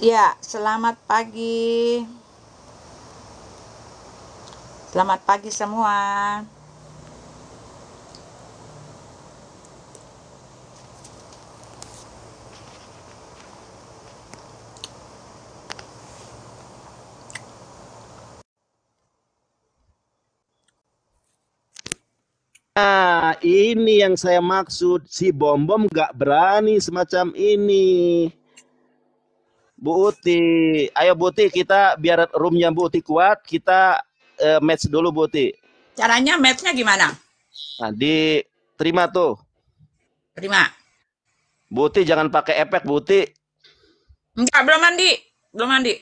Ya, selamat pagi. Selamat pagi semua. Nah, ini yang saya maksud. Si Bom-Bom nggak berani semacam ini. Bu Uti, ayo Bu Uti, kita biar roomnya Bu Uti kuat, kita match dulu Bu Uti. Caranya match-nya gimana? Nah, diterima tuh. Terima. Bu Uti jangan pakai efek Bu Uti. Enggak, belum mandi. Belum mandi.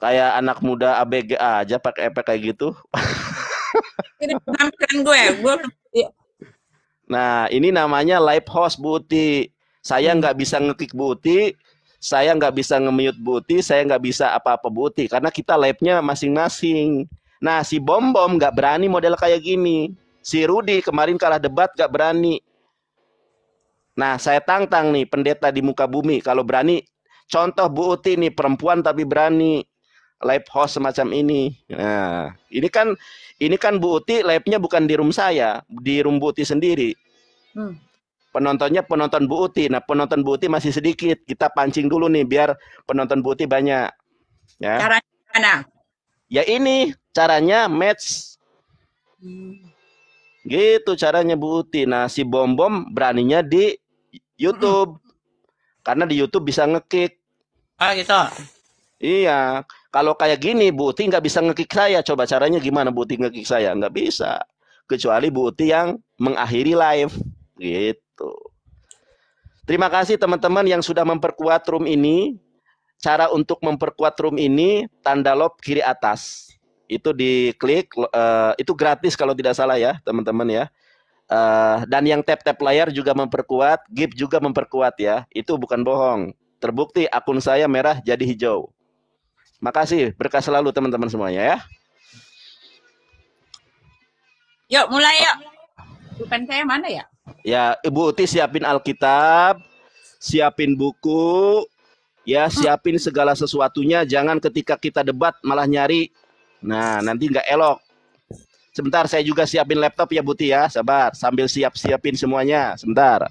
Kayak anak muda ABG aja pakai efek kayak gitu. Ini penampilan gue. Gue belum mandi. Nah, ini namanya live host Bu Uti. Saya Hmm. nggak bisa nge-kick Bu Uti, saya nggak bisa nge-mute Bu Uti, saya nggak bisa apa-apa Bu Uti, karena kita live-nya masing-masing. Nah, si Bom-Bom nggak berani model kayak gini. Si Rudy kemarin kalah debat nggak berani. Nah, saya tantang nih pendeta di muka bumi. Kalau berani, contoh Bu Uti nih, perempuan tapi berani. Live host semacam ini. Nah, ini kan Bu Uti live-nya bukan di room saya, di room Bu Uti sendiri. Hmm. Penontonnya penonton Bu Uti. Nah, penonton Bu Uti masih sedikit. Kita pancing dulu nih biar penonton Bu Uti banyak. Ya. Caranya gimana? Ya ini caranya match. Gitu caranya Bu Uti. Nah, si Bom-Bom beraninya di YouTube. Karena di YouTube bisa ngekick. Oh gitu. Iya. Kalau kayak gini Bu Uti nggak bisa ngekick saya. Coba caranya gimana Bu Uti ngekick saya? Nggak bisa. Kecuali Bu Uti yang mengakhiri live. Gitu. Terima kasih teman-teman yang sudah memperkuat room ini. Cara untuk memperkuat room ini, tanda love kiri atas. Itu diklik, itu gratis kalau tidak salah ya teman-teman ya. Dan yang tap-tap layar juga memperkuat, gift juga memperkuat ya. Itu bukan bohong. Terbukti akun saya merah jadi hijau. Makasih, berkah selalu teman-teman semuanya ya. Yuk, mulai yuk. Bukan saya mana ya? Ya, Ibu Uti siapin Alkitab, siapin buku, ya siapin segala sesuatunya. Jangan ketika kita debat malah nyari. Nah, nanti nggak elok. Sebentar, saya juga siapin laptop ya Buti ya. Sabar, sambil siapin semuanya. Sebentar.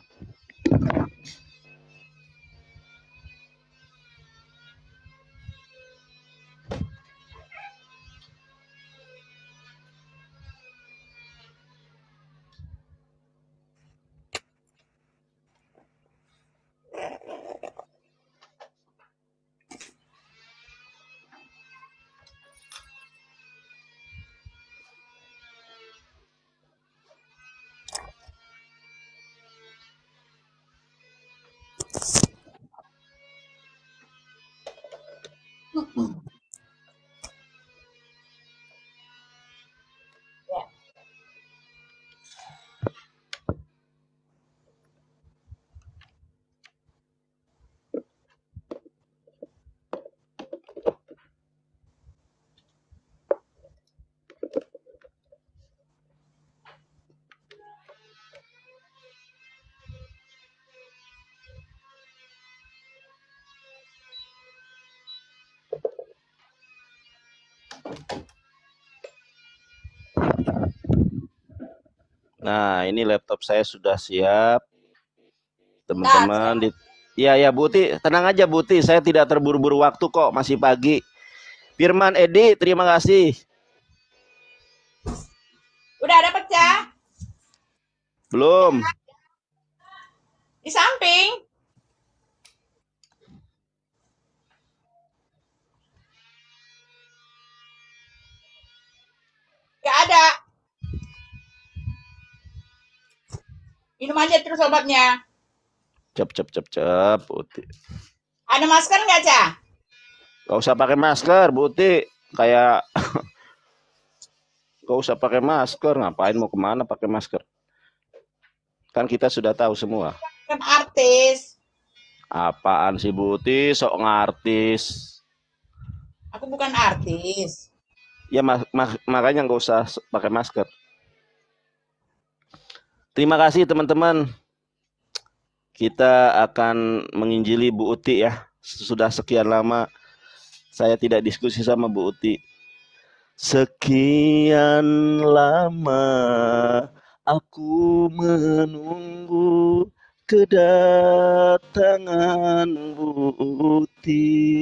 Nah, ini laptop saya sudah siap. Teman-teman, ya ya Buti, tenang aja Buti, saya tidak terburu-buru waktu kok, masih pagi. Firman Edi, terima kasih. Udah ada pecah? Belum. Di samping. Gak ada. Minum aja terus obatnya. Cep, Buti. Ada masker nggak, Cah? Gak usah pakai masker, Buti. Kayak gak usah pakai masker. Ngapain mau kemana pakai masker? Kan kita sudah tahu semua. Kan artis. Apaan sih Buti? Sok ngartis. Aku bukan artis. Ya makanya gak usah pakai masker. Terima kasih teman-teman. Kita akan menginjili Bu Uti ya. Sudah sekian lama Saya tidak diskusi sama Bu Uti. Sekian lama aku menunggu kedatangan Bu Uti.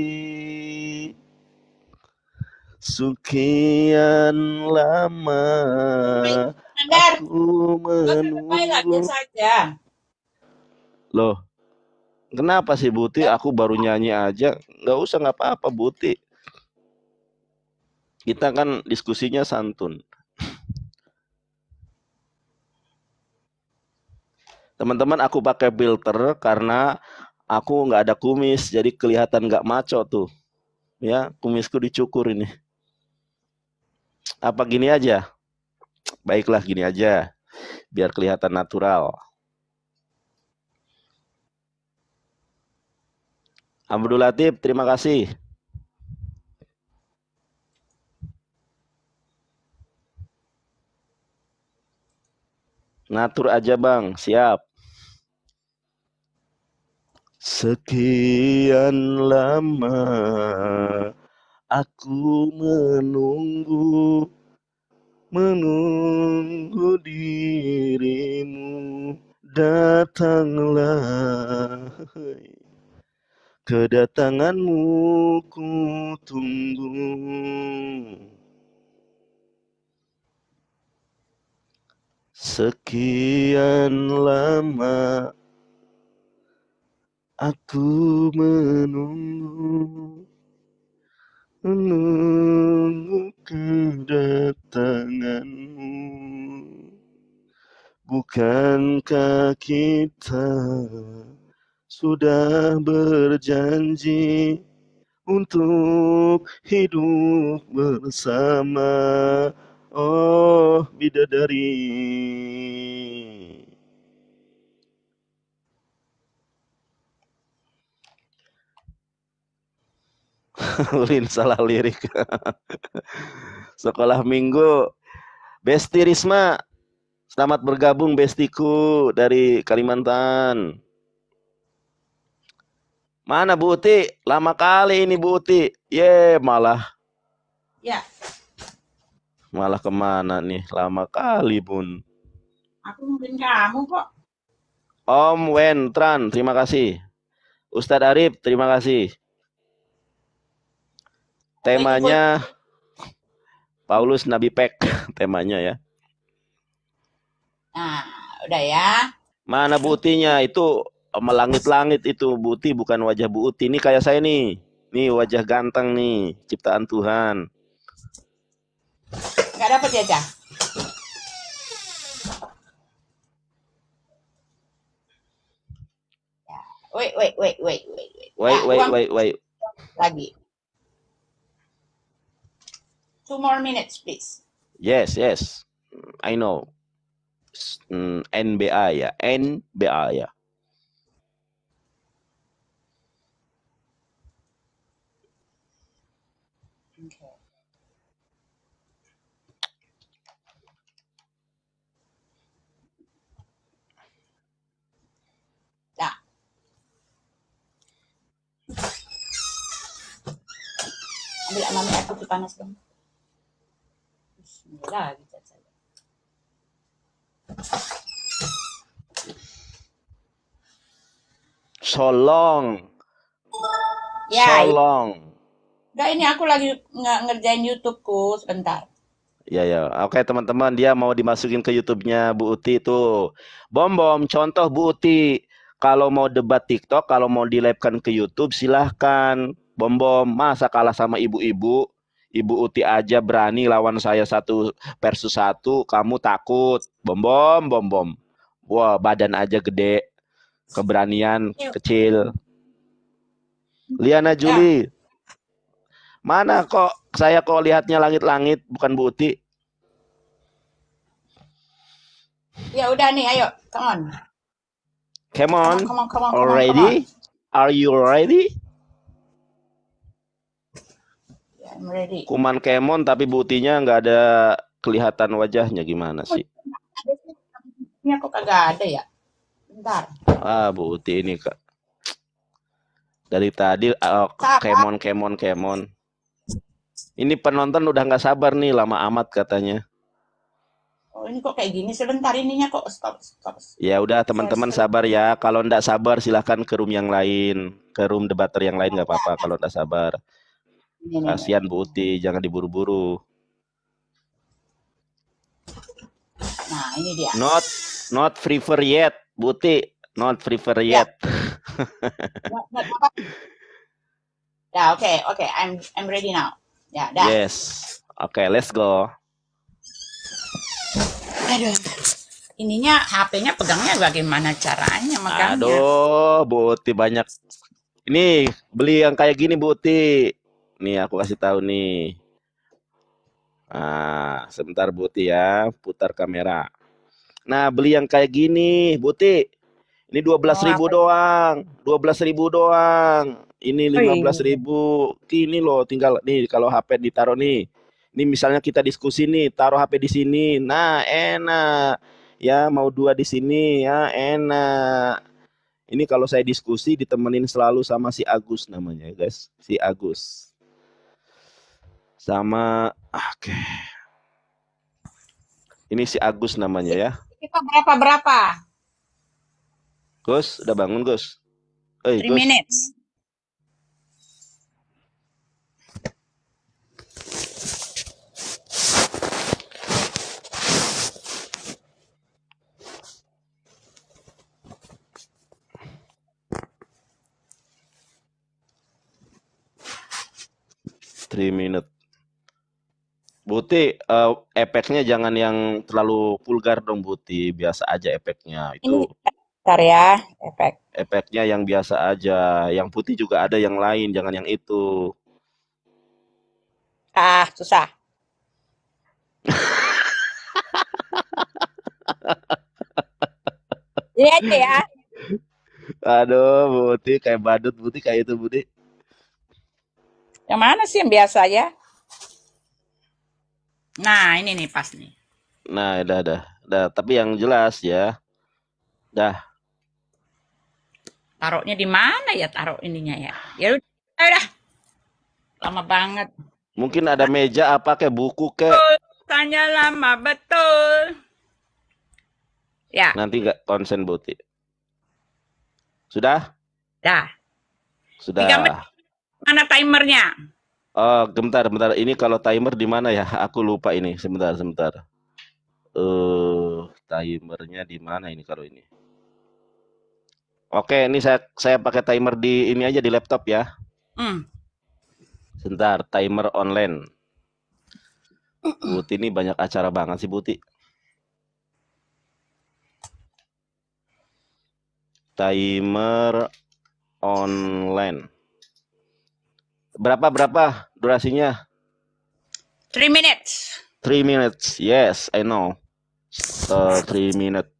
Sekian lama aku menunggu. Saja. Loh, kenapa sih Bu Uti? Aku baru nyanyi aja. Nggak usah, nggak apa-apa Bu Uti. Kita kan diskusinya santun. Teman-teman, aku pakai filter karena aku nggak ada kumis, jadi kelihatan nggak maco tuh. Ya, kumisku dicukur ini. Apa gini aja? Baiklah, gini aja. Biar kelihatan natural. Abdul Latif, terima kasih. Ngatur aja Bang, siap. Sekian lama aku menunggu dirimu, datanglah. Kedatanganmu ku tunggu. Sekian lama aku menunggu kedatanganmu. Bukankah kita sudah berjanji untuk hidup bersama? Oh, bidadari. Ulin salah lirik. Sekolah minggu. Besti Risma, selamat bergabung bestiku dari Kalimantan. Mana Bu Uti? Lama kali ini Bu Uti. Malah. Ya. Malah kemana nih? Lama kali Bun. Aku mungkin kamu kok. Om Wentran, terima kasih. Ustadz Arif, terima kasih. Temanya Paulus Nabi Pek, temanya ya. Nah, udah ya. Mana Bu Utinya? Itu melangit-langit itu Bu Uti, bukan wajah Bu Uti. Ini kayak saya nih. Nih wajah ganteng nih, ciptaan Tuhan. Nggak dapat ya, Cah? Wait. Wait. Lagi. 2 more minutes, please. Yes. I know. NBA ya. NBA ya. Okay. Nah. Ambil air putih panas dong. Bismillah, gitu saja. So long. Ya, so long. Udah, ini aku lagi ngerjain YouTubeku sebentar. Ya. Oke teman-teman, dia mau dimasukin ke YouTube-nya Bu Uti tuh. Bom, contoh Bu Uti. Kalau mau debat TikTok, kalau mau di-live-kan ke YouTube, silahkan. Bom, masa kalah sama ibu-ibu? Ibu Uti aja berani lawan saya 1 versus 1, kamu takut. Bom. Wah, badan aja gede. Keberanian kecil. Liana Juli. Mana kok saya lihatnya langit-langit, bukan Bu Uti? Ya udah nih, ayo, come on. Come on. Already? Are you ready? Yeah, I'm ready. Kuman Kemon tapi Bu Utinya nggak ada kelihatan wajahnya, gimana sih? Ini aku kagak ada ya. Bentar. Bu Uti ini Kak. Dari tadi Kemon. Ini penonton udah nggak sabar nih, lama amat katanya. Oh, ini kok kayak gini sebentar ininya kok stop. Ya udah teman-teman sabar ya. Kalau nggak sabar silahkan ke room yang lain, ke room debater yang lain nggak apa-apa kalau nggak sabar. Kasihan Bu Uti, jangan diburu-buru. Nah, ini dia. Not prefer yet, Bu Uti. Not prefer yet. Ya, oke. I'm ready now. Ya, dah. Yes. Oke, let's go. Aduh. Ininya HP-nya pegangnya bagaimana caranya megangnya? Aduh, Bu Uti banyak. Ini beli yang kayak gini Bu Uti. Nih aku kasih tahu nih. Nah, sebentar Bu Uti ya, putar kamera. Nah, beli yang kayak gini, Bu Uti. Ini 12.000 doang. 12.000 doang. Ini 15.000. Ini loh, tinggal nih kalau HP ditaruh nih. Ini misalnya kita diskusi nih, taruh HP di sini. Nah, enak. Ya, mau 2 di sini ya, enak. Ini kalau saya diskusi ditemenin selalu sama si Agus namanya, guys. Si Agus. Sama oke. Ini si Agus namanya ya. Kita berapa? Gus, udah bangun Gus? 3 Gus. minutes. Buti, efeknya jangan yang terlalu vulgar dong Buti, biasa aja efeknya. Itu bentar ya, efeknya yang biasa aja. Yang putih juga ada yang lain, jangan yang itu. Ah, susah. Ini aja ya. Aduh, Buti kayak badut, Buti kayak itu, Buti. Yang mana sih yang biasa ya? Nah, ini nih pas nih. Nah, dah. Tapi yang jelas ya. Dah. Taruhnya di mana ya taruh ininya ya? Ya udah. Lama banget. Mungkin ada meja apa kayak buku kayak. Tanya lama betul. Ya. Nanti nggak konsen Buti. Sudah? Dah. Sudah. Mana timernya? Oh, bentar. Ini kalau timer di mana ya? Aku lupa ini. Sebentar. Timernya di mana ini kalau ini? Oke, ini saya pakai timer di ini aja di laptop ya. Sebentar, timer online. Buti ini banyak acara banget sih Buti. Timer online. Berapa durasinya? 3 minutes. 3 minutes. Yes, I know. 3 minutes.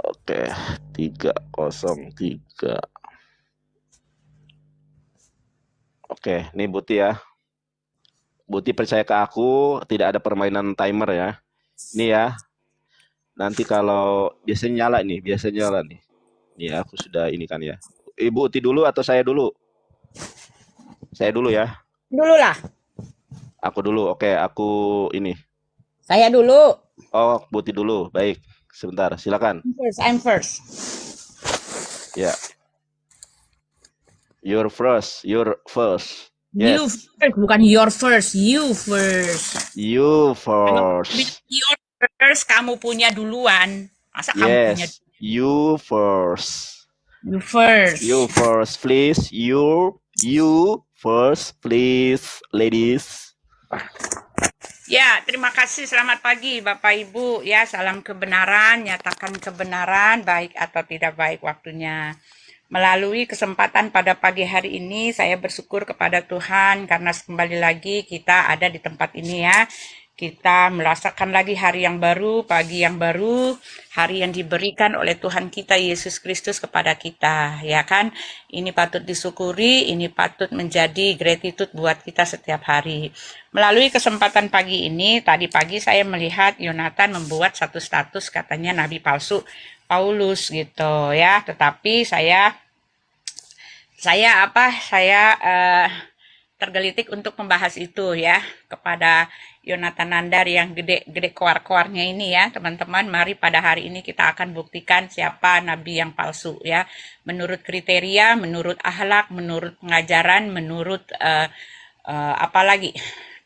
Oke, 303. Oke, ini Buti ya. Buti percaya ke aku, tidak ada permainan timer ya. Ini ya. Nanti kalau biasanya nyala nih. Nih aku sudah ini kan ya. Ibu Uti dulu atau saya dulu? Saya dulu ya. Dulu lah. Aku dulu. Oke, aku ini. Saya dulu. Oh, Buti dulu. Baik. Sebentar, silakan. I'm first. Ya. You're first. Yes. You first, bukan your first. You first. You first. Your first, kamu punya duluan. Masa kamu punya? You first. You first. You first, please. You first, please, ladies. Ya, terima kasih. Selamat pagi, Bapak Ibu. Ya, salam kebenaran. Nyatakan kebenaran, baik atau tidak baik waktunya. Melalui kesempatan pada pagi hari ini, saya bersyukur kepada Tuhan karena kembali lagi kita ada di tempat ini ya. Kita merasakan lagi hari yang baru, pagi yang baru, hari yang diberikan oleh Tuhan kita Yesus Kristus kepada kita, ya kan? Ini patut disyukuri, ini patut menjadi gratitude buat kita setiap hari. Melalui kesempatan pagi ini, tadi pagi saya melihat Yonatan membuat satu status katanya nabi palsu Paulus gitu ya, tetapi saya Saya tergelitik untuk membahas itu ya kepada Yonatan Nandar yang gede-gede koar-koarnya ini ya teman-teman. Mari pada hari ini kita akan buktikan siapa nabi yang palsu ya, menurut kriteria, menurut akhlak, menurut pengajaran, menurut apalagi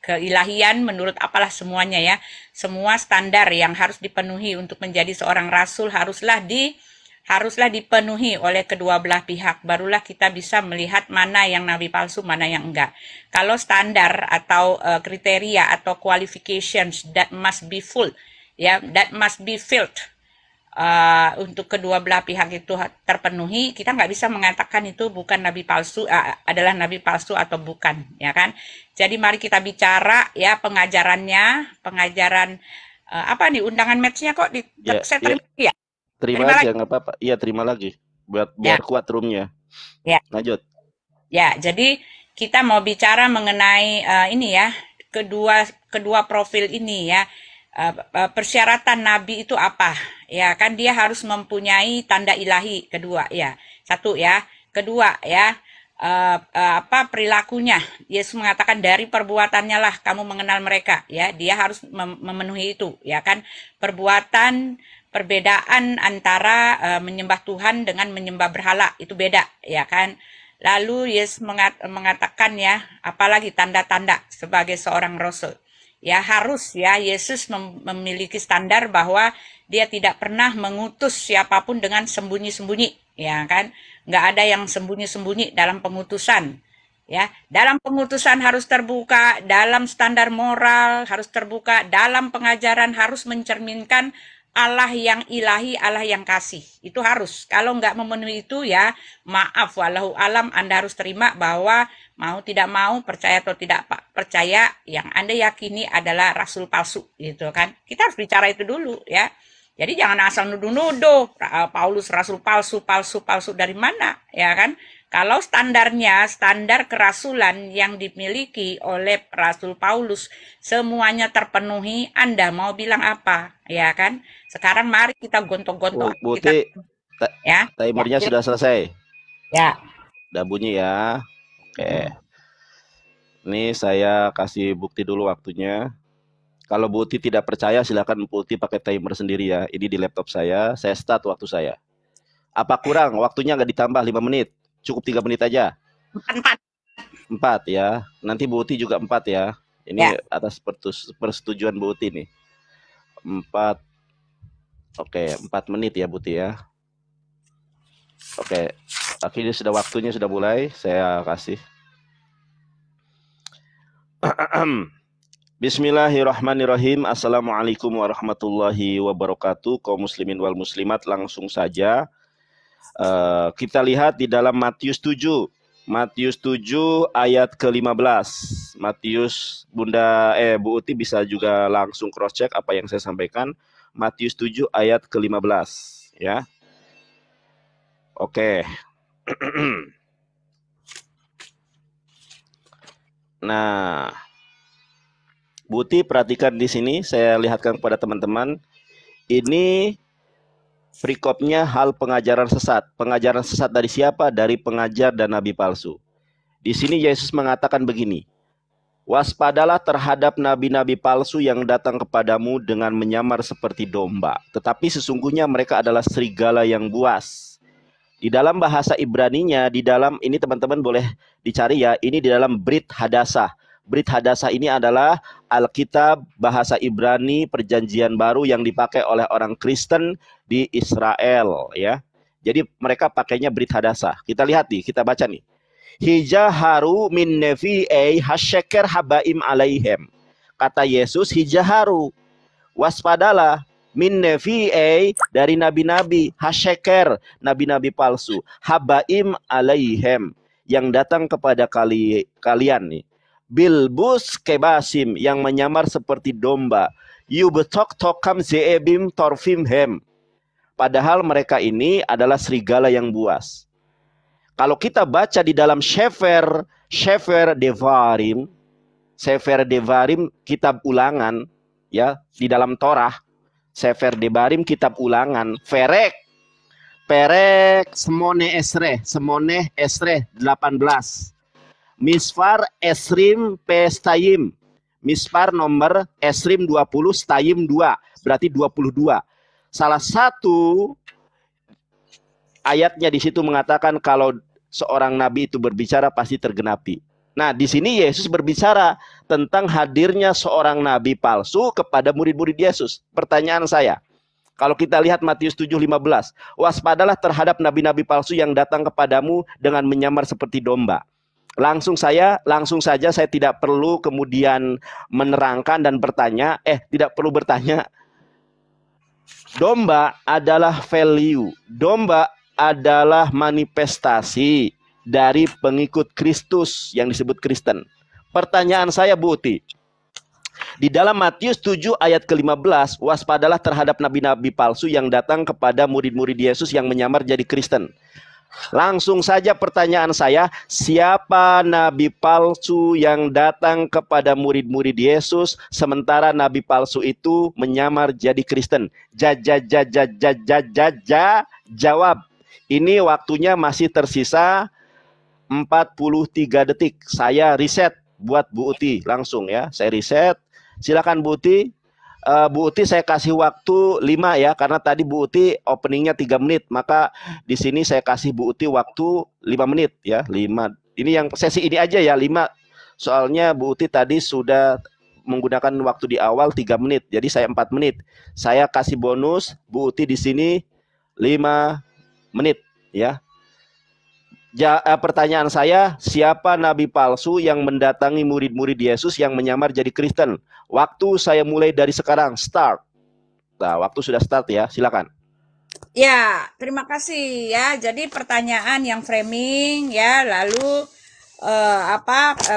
keilahian, menurut apalah semuanya ya. Semua standar yang harus dipenuhi untuk menjadi seorang rasul haruslah dipenuhi oleh kedua belah pihak. Barulah kita bisa melihat mana yang nabi palsu, mana yang enggak. Kalau standar atau kriteria atau qualifications that must be full, ya, that must be filled, untuk kedua belah pihak itu terpenuhi, kita nggak bisa mengatakan itu bukan nabi palsu, adalah nabi palsu atau bukan, ya kan? Jadi mari kita bicara ya pengajaran apa nih undangan matchnya kok saya terima ya. Terima aja nggak apa-apa. Iya terima lagi biar kuat roomnya. Ya. Lanjut. Ya, jadi kita mau bicara mengenai ini ya kedua profil ini ya. Persyaratan nabi itu apa? Ya kan dia harus mempunyai tanda ilahi kedua ya. Satu ya. Kedua ya. Perilakunya. Yesus mengatakan dari perbuatannya lah kamu mengenal mereka ya. Dia harus memenuhi itu ya kan. Perbedaan antara menyembah Tuhan dengan menyembah berhala itu beda ya kan. Lalu Yesus mengatakan ya, apalagi tanda-tanda sebagai seorang rasul. Ya harus ya Yesus memiliki standar bahwa dia tidak pernah mengutus siapapun dengan sembunyi-sembunyi ya kan. Nggak ada yang sembunyi-sembunyi dalam pengutusan. Ya, dalam pengutusan harus terbuka, dalam standar moral harus terbuka, dalam pengajaran harus mencerminkan Allah yang ilahi, Allah yang kasih. Itu harus. Kalau nggak memenuhi itu ya, maaf, walau alam Anda harus terima bahwa mau tidak mau, percaya atau tidak percaya, yang Anda yakini adalah rasul palsu. Gitu kan. Kita harus bicara itu dulu ya. Jadi jangan asal nuduh-nuduh, Paulus rasul palsu dari mana? Ya kan. Kalau standarnya, standar kerasulan yang dimiliki oleh Rasul Paulus semuanya terpenuhi, Anda mau bilang apa? Ya kan? Sekarang mari kita gontok-gontok. Buti, ya? Timernya sudah selesai. Ya. Udah bunyi ya. Oke. Ini saya kasih bukti dulu waktunya. Kalau Buti tidak percaya silakan Buti pakai timer sendiri ya. Ini di laptop saya start waktu saya. Apa kurang? Waktunya nggak ditambah 5 menit. Cukup 3 menit aja. 4 ya. Nanti Bu Uti juga 4 ya. Ini ya. Atas persetujuan Bu Uti nih. 4. Oke, 4 menit ya Bu Uti ya. Oke. Akhirnya waktunya sudah mulai. Saya kasih. Bismillahirrahmanirrahim. Assalamualaikum warahmatullahi wabarakatuh. Kaum muslimin wal muslimat, langsung saja. Kita lihat di dalam Matius 7 ayat ke-15. Matius Bu Uti bisa juga langsung cross check apa yang saya sampaikan. Matius 7 ayat ke-15 ya. Oke. Nah, Bu Uti perhatikan di sini, saya lihatkan kepada teman-teman. Ini perikopnya hal pengajaran sesat. Pengajaran sesat dari siapa? Dari pengajar dan nabi palsu. Di sini Yesus mengatakan begini. Waspadalah terhadap nabi-nabi palsu yang datang kepadamu dengan menyamar seperti domba. Tetapi sesungguhnya mereka adalah serigala yang buas. Di dalam bahasa Ibraninya, di dalam ini teman-teman boleh dicari ya. Ini di dalam Brit Hadasah. Brit Hadasah ini adalah Alkitab bahasa Ibrani perjanjian baru yang dipakai oleh orang Kristen di Israel ya. Jadi mereka pakainya Brit Hadasah. Kita lihat nih, kita baca nih. Hijaharu min nevi'ei hasyeker habaim alaihem. Kata Yesus, hijaharu. Waspadalah min nevi'ei dari nabi-nabi hasyeker, nabi-nabi palsu. Habaim alaihem yang datang kepada kalian nih. Bilbus kebasim yang menyamar seperti domba. Yubetok tokam zeebim torfimhem. Padahal mereka ini adalah serigala yang buas. Kalau kita baca di dalam Sefer Devarim kitab ulangan ya, di dalam Torah Sefer Devarim kitab ulangan Ferek Perek semone esre 18. Misfar esrim pestayim. Misfar nomor esrim 20, stayim 2. Berarti 22. Salah satu ayatnya di situ mengatakan kalau seorang nabi itu berbicara pasti tergenapi. Nah, di sini Yesus berbicara tentang hadirnya seorang nabi palsu kepada murid-murid Yesus. Pertanyaan saya, kalau kita lihat Matius 7:15, waspadalah terhadap nabi-nabi palsu yang datang kepadamu dengan menyamar seperti domba. Langsung saja saya tidak perlu kemudian menerangkan dan bertanya, tidak perlu bertanya. Domba adalah value, domba adalah manifestasi dari pengikut Kristus yang disebut Kristen. Pertanyaan saya, Bu Uti, di dalam Matius 7 ayat ke-15, waspadalah terhadap nabi-nabi palsu yang datang kepada murid-murid Yesus yang menyamar jadi Kristen. Langsung saja pertanyaan saya, siapa nabi palsu yang datang kepada murid-murid Yesus sementara nabi palsu itu menyamar jadi Kristen? Jawab. Ini waktunya masih tersisa 43 detik. Saya riset buat Bu Uti langsung ya. Saya riset. Silakan Bu Uti. Bu Uti saya kasih waktu 5 ya, karena tadi Bu Uti openingnya 3 menit, maka di sini saya kasih Bu Uti waktu 5 menit ya, 5. Ini yang sesi ini aja ya, 5. Soalnya Bu Uti tadi sudah menggunakan waktu di awal 3 menit, jadi saya 4 menit. Saya kasih bonus Bu Uti di sini 5 menit ya. Pertanyaan saya, siapa nabi palsu yang mendatangi murid-murid Yesus yang menyamar jadi Kristen? Waktu saya mulai dari sekarang, start. Nah, waktu sudah start ya, silakan. Ya, terima kasih ya. Jadi pertanyaan yang framing ya, lalu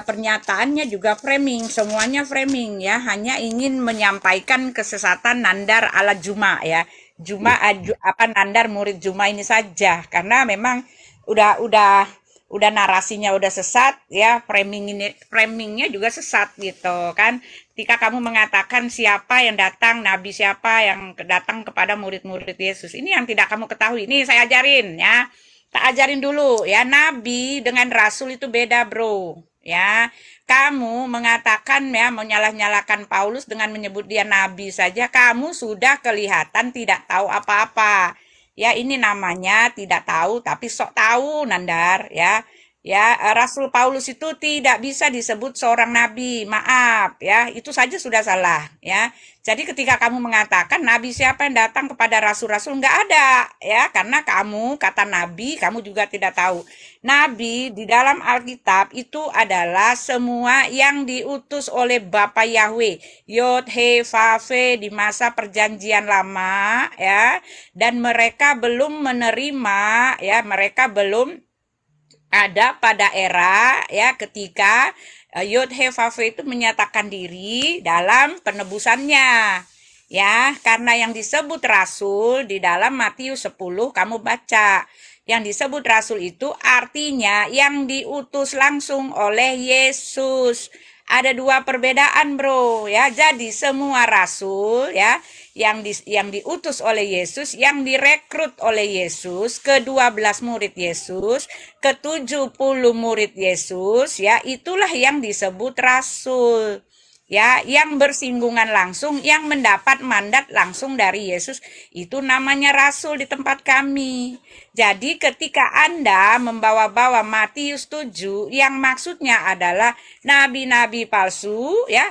pernyataannya juga framing, semuanya framing ya, hanya ingin menyampaikan kesesatan nandar ala Juma ya. Juma nandar murid Juma ini saja, karena memang udah narasinya udah sesat ya, framingnya juga sesat gitu kan. Ketika kamu mengatakan siapa yang datang, nabi siapa yang datang kepada murid-murid Yesus, ini yang tidak kamu ketahui. Ini saya ajarin ya, tak ajarin dulu ya, nabi dengan rasul itu beda bro ya. Kamu mengatakan ya, menyalah-nyalakan Paulus dengan menyebut dia nabi saja, kamu sudah kelihatan tidak tahu apa-apa. Ya, ini namanya tidak tahu tapi sok tahu nandar ya. Ya, Rasul Paulus itu tidak bisa disebut seorang nabi. Maaf ya, itu saja sudah salah ya. Jadi ketika kamu mengatakan nabi siapa yang datang kepada rasul-rasul, nggak ada ya, karena kamu kata nabi, kamu juga tidak tahu. Nabi di dalam Alkitab itu adalah semua yang diutus oleh Bapa Yahweh, Yod He Vav He di masa perjanjian lama ya, dan mereka belum menerima ya, mereka belum ada pada era ya ketika Yod He Vav He itu menyatakan diri dalam penebusannya ya, karena yang disebut rasul di dalam Matius 10 kamu baca, yang disebut rasul itu artinya yang diutus langsung oleh Yesus. Ada dua perbedaan bro ya. Jadi semua rasul ya yang diutus oleh Yesus, yang direkrut oleh Yesus, ke-12 murid Yesus, ke-70 murid Yesus ya, itulah yang disebut rasul. Ya, yang bersinggungan langsung, yang mendapat mandat langsung dari Yesus, itu namanya rasul di tempat kami. Jadi ketika Anda membawa-bawa Matius 7 yang maksudnya adalah nabi-nabi palsu ya,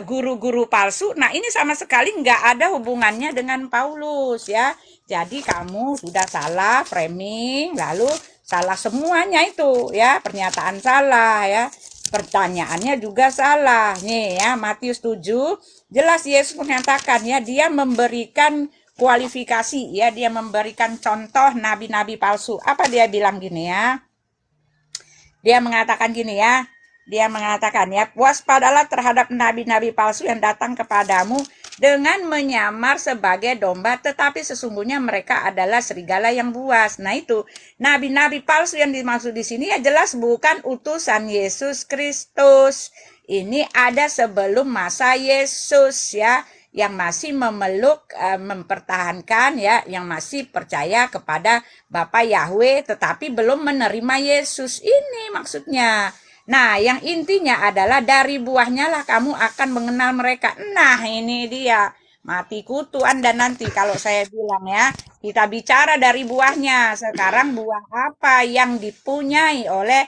guru-guru palsu, nah ini sama sekali nggak ada hubungannya dengan Paulus ya. Jadi kamu sudah salah framing, lalu salah semuanya itu ya, pernyataan salah ya. Pertanyaannya juga salah. Nih ya, Matius 7 jelas Yesus menyatakan ya, dia memberikan kualifikasi ya, dia memberikan contoh nabi-nabi palsu. Apa dia bilang gini ya? Dia mengatakan gini ya. Dia mengatakan ya, waspadalah terhadap nabi-nabi palsu yang datang kepadamu dengan menyamar sebagai domba, tetapi sesungguhnya mereka adalah serigala yang buas. Nah itu nabi-nabi palsu yang dimaksud di sini ya jelas bukan utusan Yesus Kristus. Ini ada sebelum masa Yesus ya, yang masih memeluk, mempertahankan ya, yang masih percaya kepada Bapa Yahweh tetapi belum menerima Yesus. Ini maksudnya. Nah, yang intinya adalah dari buahnya lah kamu akan mengenal mereka. Nah, ini dia. Mati kutu Anda nanti kalau saya bilang ya. Kita bicara dari buahnya. Sekarang buah apa yang dipunyai oleh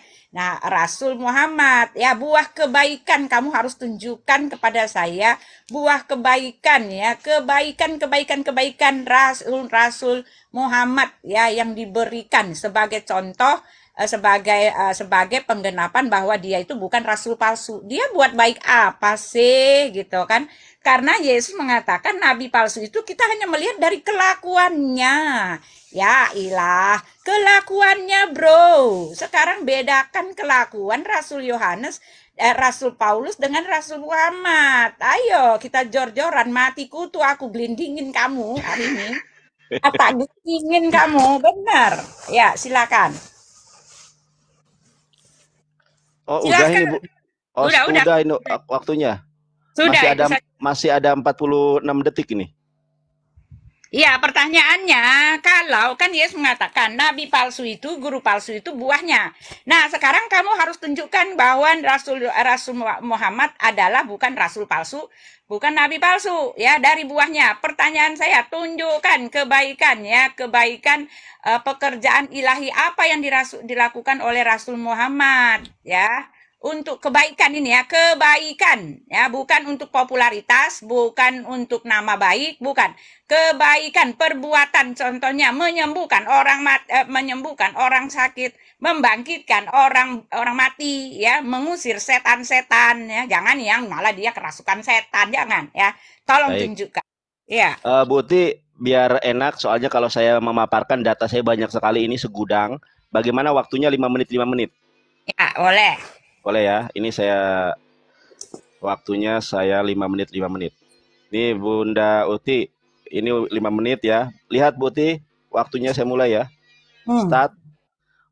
Rasul Muhammad? Ya, buah kebaikan kamu harus tunjukkan kepada saya. Buah kebaikan ya, kebaikan Rasul Muhammad ya yang diberikan sebagai contoh, sebagai penggenapan bahwa dia itu bukan rasul palsu. Dia buat baik apa sih gitu kan? Karena Yesus mengatakan nabi palsu itu kita hanya melihat dari kelakuannya. Ya ilah, kelakuannya bro. Sekarang bedakan kelakuan Rasul Yohanes, Rasul Paulus dengan Rasul Muhammad. Ayo kita jor-joran, mati kutu aku gelindingin kamu hari ini. Tak gelindingin kamu, benar. Ya silakan. Oh, udah ini, Bu. Oh, Udah. ini waktunya. Sudah. Masih ada 46 detik ini. Iya, pertanyaannya, kalau kan Yesus mengatakan nabi palsu itu, guru palsu itu buahnya. Nah, sekarang kamu harus tunjukkan bahwa Rasul Muhammad adalah bukan rasul palsu, bukan nabi palsu, ya, dari buahnya. Pertanyaan saya, tunjukkan kebaikan, ya, kebaikan pekerjaan ilahi apa yang dilakukan oleh Rasul Muhammad, ya. Untuk kebaikan ini ya, kebaikan ya, bukan untuk popularitas, bukan untuk nama baik, bukan. Kebaikan, perbuatan, contohnya menyembuhkan orang sakit, membangkitkan orang mati ya, mengusir setan-setan ya. Jangan yang malah dia kerasukan setan, jangan ya. Tolong tunjukkan. Ya. Bu Uti, biar enak soalnya kalau saya memaparkan data saya banyak sekali ini segudang. Bagaimana waktunya 5 menit 5 menit? Ya, boleh. Boleh ya, ini waktunya saya 5 menit 5 menit. Ini Bunda Uti, ini 5 menit ya. Lihat Bu Uti, waktunya saya mulai ya. Start.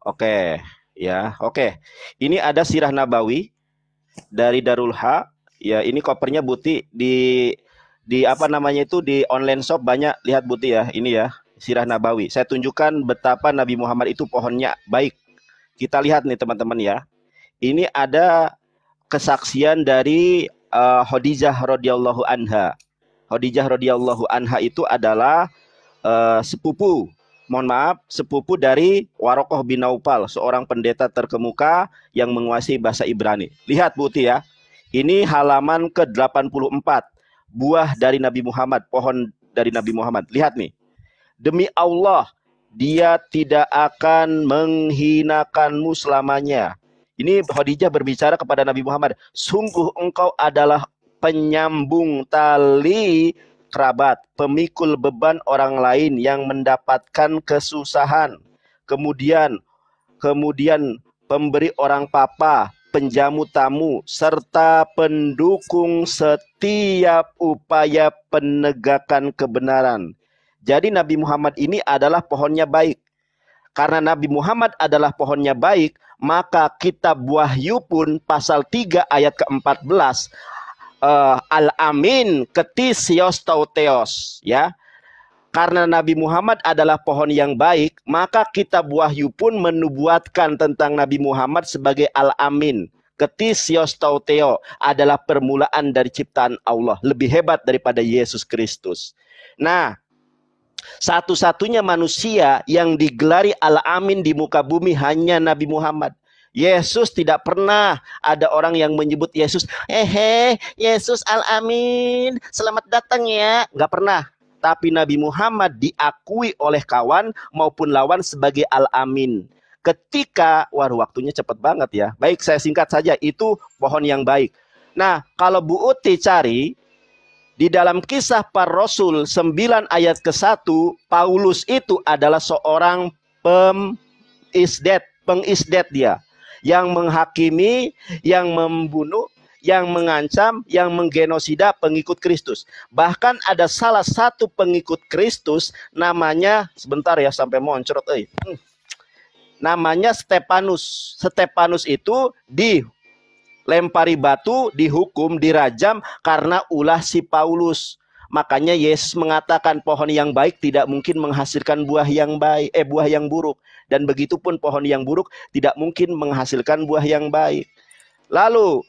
Oke, ya, oke. Ini ada Sirah Nabawi dari Darul Ha. Ya, ini kopernya Bu Uti di apa namanya itu di online shop banyak. Lihat Bu Uti ya, ini ya, Sirah Nabawi. Saya tunjukkan betapa Nabi Muhammad itu pohonnya baik. Kita lihat nih teman-teman ya. Ini ada kesaksian dari Khadijah radhiyallahu anha. Khadijah radhiyallahu anha itu adalah sepupu dari Warokoh bin Naufal, seorang pendeta terkemuka yang menguasai bahasa Ibrani. Lihat Bu Uti ya. Ini halaman ke-84. Buah dari Nabi Muhammad, pohon dari Nabi Muhammad. Lihat nih. Demi Allah, dia tidak akan menghinakanmu selamanya. Ini Khadijah berbicara kepada Nabi Muhammad. Sungguh engkau adalah penyambung tali kerabat, pemikul beban orang lain yang mendapatkan kesusahan. Kemudian pemberi orang papa, penjamu tamu, serta pendukung setiap upaya penegakan kebenaran. Jadi Nabi Muhammad ini adalah pohonnya baik. Karena Nabi Muhammad adalah pohonnya baik, maka kitab Wahyu pun pasal 3 ayat ke-14 Al-Amin ketisios tauteos ya. Karena Nabi Muhammad adalah pohon yang baik, maka kitab Wahyu pun menubuatkan tentang Nabi Muhammad sebagai Al-Amin. Ketisios tauteo adalah permulaan dari ciptaan Allah, lebih hebat daripada Yesus Kristus. Nah, satu-satunya manusia yang digelari Al-Amin di muka bumi hanya Nabi Muhammad. Yesus tidak pernah ada orang yang menyebut Yesus, Yesus Al-Amin, selamat datang ya. Nggak pernah. Tapi Nabi Muhammad diakui oleh kawan maupun lawan sebagai Al-Amin. Ketika, waktunya cepat banget ya. Baik, saya singkat saja, itu pohon yang baik. Nah, kalau Bu Uti cari, di dalam Kisah Para Rasul 9 ayat ke-1, Paulus itu adalah seorang pengisdet dia. Yang menghakimi, yang membunuh, yang mengancam, yang menggenosida pengikut Kristus. Bahkan ada salah satu pengikut Kristus namanya, sebentar ya sampai moncrot. Namanya Stefanus. Stefanus itu dilempari batu, dihukum, dirajam karena ulah si Paulus. Makanya Yesus mengatakan pohon yang baik tidak mungkin menghasilkan buah yang baik, buah yang buruk. Dan begitupun pohon yang buruk tidak mungkin menghasilkan buah yang baik. Lalu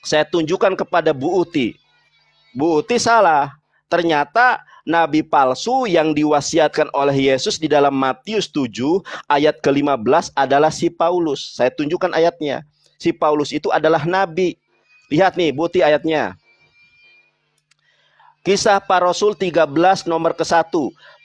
saya tunjukkan kepada Bu Uti. Bu Uti salah. Ternyata nabi palsu yang diwasiatkan oleh Yesus di dalam Matius 7 ayat ke-15 adalah si Paulus. Saya tunjukkan ayatnya. Si Paulus itu adalah nabi. Lihat nih, Bu Uti ayatnya. Kisah Para Rasul 13 nomor ke-1.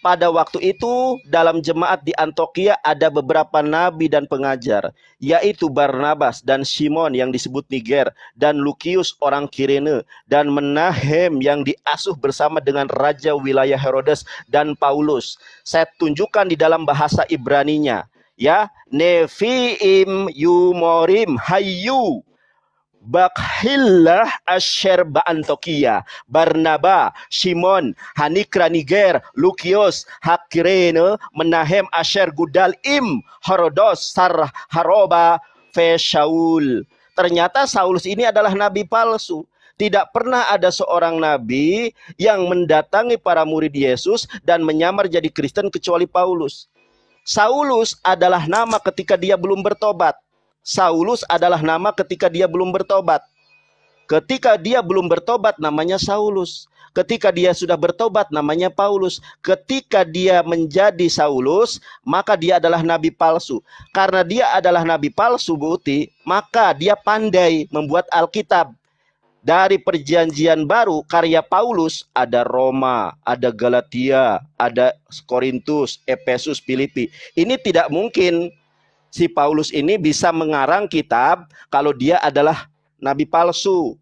Pada waktu itu dalam jemaat di Antioquia ada beberapa nabi dan pengajar, yaitu Barnabas dan Simon yang disebut Niger, dan Lukius orang Kirene, dan Menahem yang diasuh bersama dengan raja wilayah Herodes, dan Paulus. Saya tunjukkan di dalam bahasa Ibraninya, ya, Nefiim Yumorim Hayu Bakhillah Asher Antioquia, Barnaba, Simon, Hanikra Niger, Lukios, Hakirene, Menahem Asher Gudal Im, Herodos, Sar Haroba, Feshaul. Ternyata Saulus ini adalah nabi palsu. Tidak pernah ada seorang nabi yang mendatangi para murid Yesus dan menyamar jadi Kristen kecuali Paulus. Saulus adalah nama ketika dia belum bertobat. Saulus adalah nama ketika dia belum bertobat. Ketika dia belum bertobat namanya Saulus. Ketika dia sudah bertobat namanya Paulus. Ketika dia menjadi Saulus, maka dia adalah nabi palsu. Karena dia adalah nabi palsu, Bu Uti, maka dia pandai membuat Alkitab. Dari perjanjian baru, karya Paulus, ada Roma, ada Galatia, ada Korintus, Efesus, Filipi. Ini tidak mungkin si Paulus ini bisa mengarang kitab kalau dia adalah nabi palsu.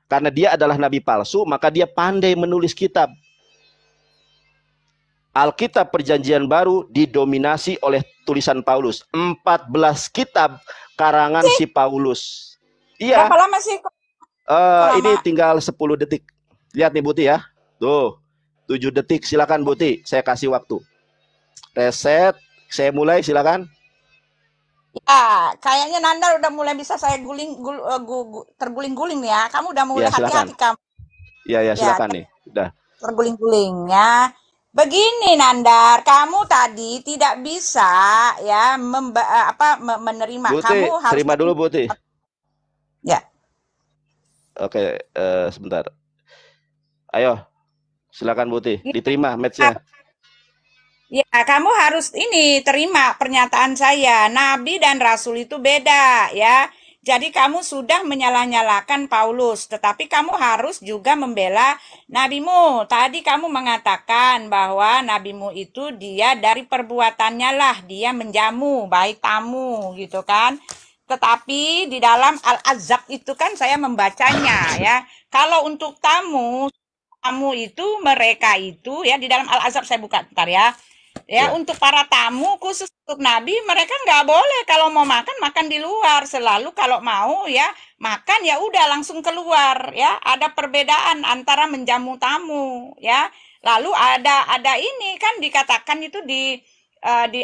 Karena dia adalah nabi palsu, maka dia pandai menulis kitab. Alkitab perjanjian baru didominasi oleh tulisan Paulus. 14 kitab karangan si Paulus. Iya. Berapa lama sih? Ini tinggal 10 detik. Lihat nih Buti ya. Tuh, 7 detik. Silakan Buti, saya kasih waktu. Reset, saya mulai, silakan. Ya, kayaknya Nanda udah mulai bisa saya terguling-guling nih ya. Kamu udah mulai hati-hati kamu. Ya, silakan nih. Udah. Terguling-guling ya. Begini Nandar, kamu tadi tidak bisa ya menerima. Buti, kamu harus terima dulu Buti. Ya. Oke, sebentar. Ayo, silakan Buti, diterima match-nya. Ya, kamu harus terima pernyataan saya. Nabi dan Rasul itu beda ya. Jadi kamu sudah menyalah-nyalakan Paulus. Tetapi kamu harus juga membela nabimu. Tadi kamu mengatakan bahwa nabimu itu dia dari perbuatannya lah. Dia menjamu, baik tamu gitu kan. Tetapi di dalam Al-Azab itu kan saya membacanya ya. Kalau untuk tamu itu mereka itu ya di dalam Al-Azab saya buka bentar ya. Ya, untuk para tamu khusus untuk nabi mereka nggak boleh kalau mau makan di luar, selalu kalau mau ya makan ya udah langsung keluar ya. Ada perbedaan antara menjamu tamu ya. Lalu ada ini kan dikatakan itu di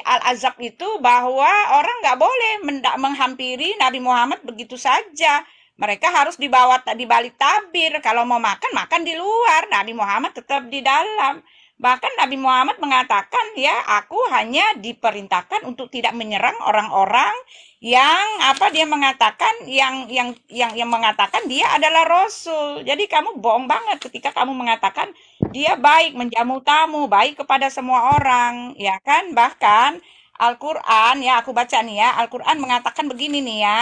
Al-Azab itu bahwa orang nggak boleh menghampiri Nabi Muhammad begitu saja. Mereka harus di balik tabir. Kalau mau makan di luar, Nabi Muhammad tetap di dalam. Bahkan Nabi Muhammad mengatakan ya, aku hanya diperintahkan untuk tidak menyerang orang-orang yang dia mengatakan yang mengatakan dia adalah rasul. Jadi kamu bohong banget ketika kamu mengatakan dia baik menjamu tamu, baik kepada semua orang, ya kan? Bahkan Al-Qur'an ya, aku baca nih ya, Al-Qur'an mengatakan begini nih ya.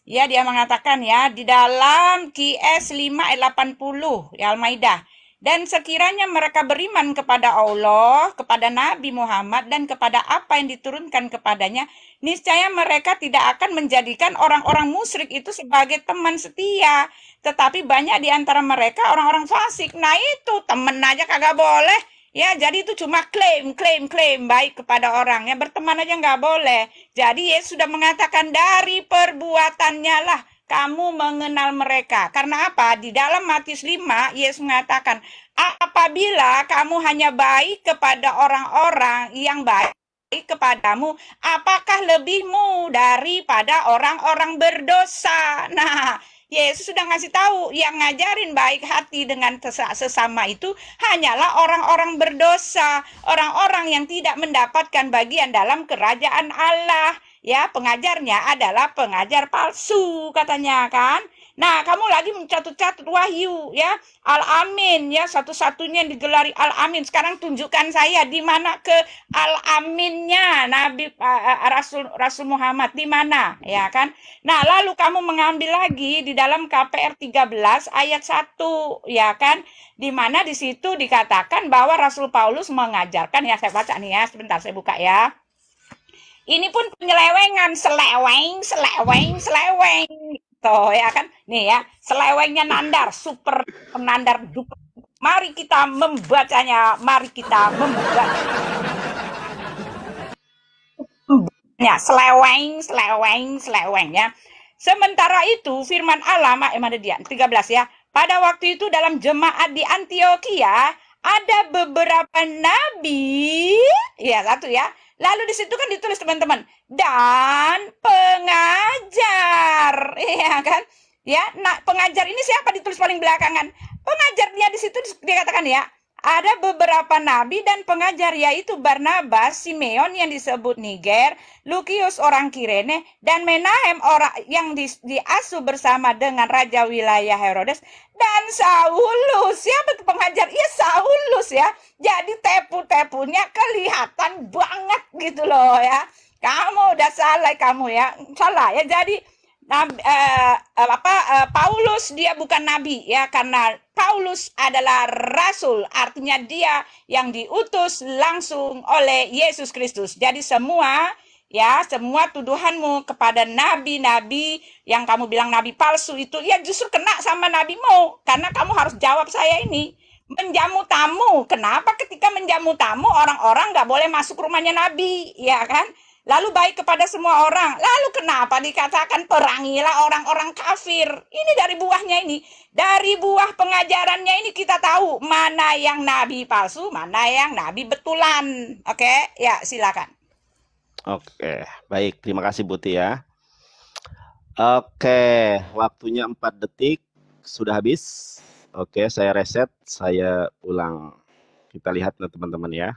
Ya, dia mengatakan ya di dalam QS 5 ayat 80 ya Al-Maidah. Dan sekiranya mereka beriman kepada Allah, kepada Nabi Muhammad, dan kepada apa yang diturunkan kepadanya, niscaya mereka tidak akan menjadikan orang-orang musyrik itu sebagai teman setia. Tetapi banyak di antara mereka orang-orang fasik. Nah itu, teman aja kagak boleh. Ya, jadi itu cuma klaim baik kepada orang. Ya, berteman aja nggak boleh. Jadi Yesus sudah mengatakan dari perbuatannya lah kamu mengenal mereka. Karena apa? Di dalam Matius 5, Yesus mengatakan, apabila kamu hanya baik kepada orang-orang yang baik kepadamu, apakah lebihmu daripada orang-orang berdosa? Nah, Yesus sudah ngasih tahu, yang ngajarin baik hati dengan sesama itu hanyalah orang-orang berdosa, orang-orang yang tidak mendapatkan bagian dalam kerajaan Allah. Ya, pengajarnya adalah pengajar palsu katanya kan. Nah, kamu lagi mencatut-catut Wahyu ya, Al-Amin ya, satu-satunya yang digelari Al-Amin. Sekarang tunjukkan saya di mana ke Al-Aminnya Nabi Rasul Muhammad, di mana ya kan? Nah, lalu kamu mengambil lagi di dalam KPR 13 ayat 1 ya kan, di mana di situ dikatakan bahwa Rasul Paulus mengajarkan, ya saya baca nih ya, sebentar saya buka ya. Ini pun penyelewengan, seleweng gitu ya kan. Nih ya, selewengnya nandar, super nandar duper. Mari kita membacanya, mari kita membaca. Ya, seleweng ya. Sementara itu firman Allah, mana dia? 13 ya. Pada waktu itu dalam jemaat di Antioquia ada beberapa nabi, ya satu ya. Lalu di situ kan ditulis teman-teman, dan pengajar, ya kan? Ya, nah pengajar ini siapa ditulis paling belakangan? Pengajarnya di situ dikatakan ya, ada beberapa nabi dan pengajar, yaitu Barnabas, Simeon yang disebut Niger, Lukius orang Kirene, dan Menahem orang yang diasuh bersama dengan raja wilayah Herodes, dan Saulus. Siapa pengajar? Iya, Saulus ya. Jadi tepu-tepunya kelihatan banget gitu loh ya. Kamu udah salah kamu ya. Salah ya. Jadi Paulus dia bukan nabi ya, karena Paulus adalah rasul, artinya dia yang diutus langsung oleh Yesus Kristus. Jadi semua tuduhanmu kepada nabi-nabi yang kamu bilang nabi palsu itu ya justru kena sama nabimu, karena kamu harus jawab saya ini. Menjamu tamu, kenapa ketika menjamu tamu orang-orang nggak boleh masuk rumahnya nabi, ya kan? Lalu baik kepada semua orang. Lalu kenapa dikatakan perangilah orang-orang kafir? Ini dari buahnya ini. Dari buah pengajarannya ini kita tahu mana yang nabi palsu, mana yang nabi betulan. Oke, ya silakan. Oke, baik. Terima kasih Buti ya. Oke, waktunya 4 detik. Sudah habis. Oke, saya reset. Saya ulang. Kita lihat teman-teman ya.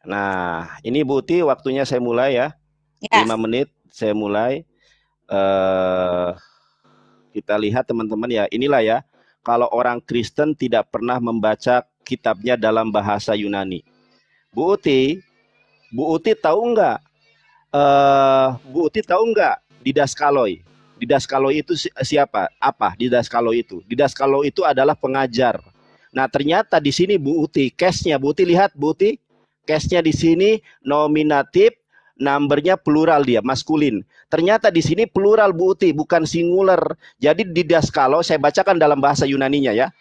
Nah, ini Buti, waktunya saya mulai ya. 5 menit saya mulai. Kita lihat teman-teman ya. Inilah ya, kalau orang Kristen tidak pernah membaca kitabnya dalam bahasa Yunani. Bu Uti tahu nggak? Bu Uti tahu nggak didaskaloi? Didaskaloi itu siapa? Apa didaskaloi itu? Didaskaloi itu adalah pengajar. Nah, ternyata di sini Bu Uti, case-nya Bu Uti lihat Bu Uti. Case-nya di sini nominatif, numbernya plural dia, maskulin. Ternyata di sini plural Bu Uti, bukan singular. Jadi didaskalo, saya bacakan dalam bahasa Yunaninya ya.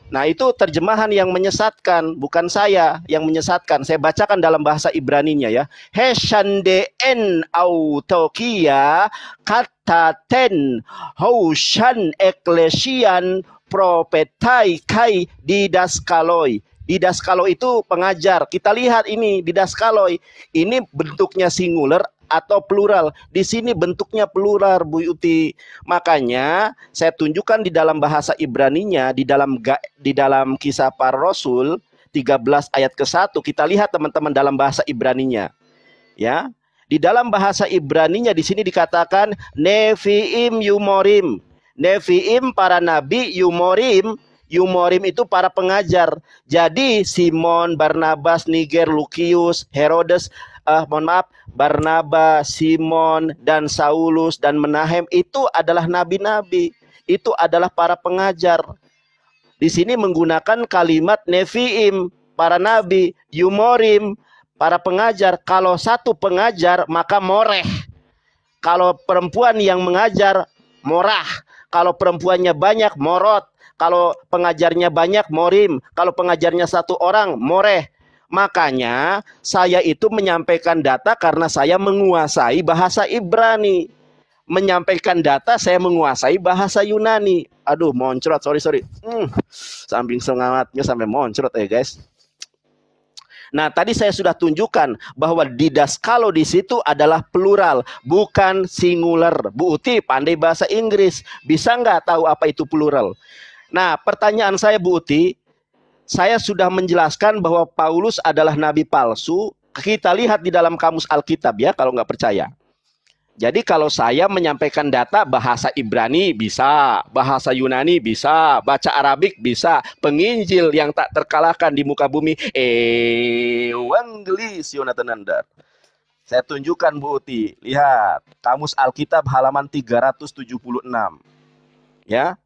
Nah, itu terjemahan yang menyesatkan, bukan saya yang menyesatkan. Saya bacakan dalam bahasa Ibraninya ya. Heshande en autokia kataten houshan eklesian propetai kai didaskaloi. Didaskaloi itu pengajar. Kita lihat ini didaskaloi. Ini bentuknya singular atau plural. Di sini bentuknya plural Bu Uti. Makanya saya tunjukkan di dalam bahasa Ibraninya, di dalam Kisah Para Rasul 13 ayat ke-1, kita lihat teman-teman dalam bahasa Ibraninya. Ya. Di dalam bahasa Ibraninya di sini dikatakan Neviim Yumorim. Neviim para nabi, Yumorim itu para pengajar. Jadi Simon, Barnabas, Niger, Lukius, Herodes, Barnabas, Simon, dan Saulus, dan Menahem itu adalah nabi-nabi. Itu adalah para pengajar. Di sini menggunakan kalimat Neviim, para nabi, Yumorim, para pengajar. Kalau satu pengajar maka moreh. Kalau perempuan yang mengajar, morah. Kalau perempuannya banyak, morot. Kalau pengajarnya banyak, morim. Kalau pengajarnya satu orang, moreh. Makanya saya itu menyampaikan data karena saya menguasai bahasa Ibrani. Menyampaikan data saya menguasai bahasa Yunani. Aduh, moncrot, sorry. Samping semangatnya sampai moncrot ya guys. Nah, tadi saya sudah tunjukkan bahwa didaskalo di situ adalah plural, bukan singular. Bu Uti pandai bahasa Inggris, bisa nggak tahu apa itu plural? Nah, pertanyaan saya Bu Uti, saya sudah menjelaskan bahwa Paulus adalah nabi palsu. Kita lihat di dalam kamus Alkitab ya, kalau nggak percaya. Jadi kalau saya menyampaikan data bahasa Ibrani bisa, bahasa Yunani bisa, baca Arabik bisa, penginjil yang tak terkalahkan di muka bumi, Evangelis Yonatan Nandar. Saya tunjukkan Bu Uti, lihat kamus Alkitab halaman 376. Ya.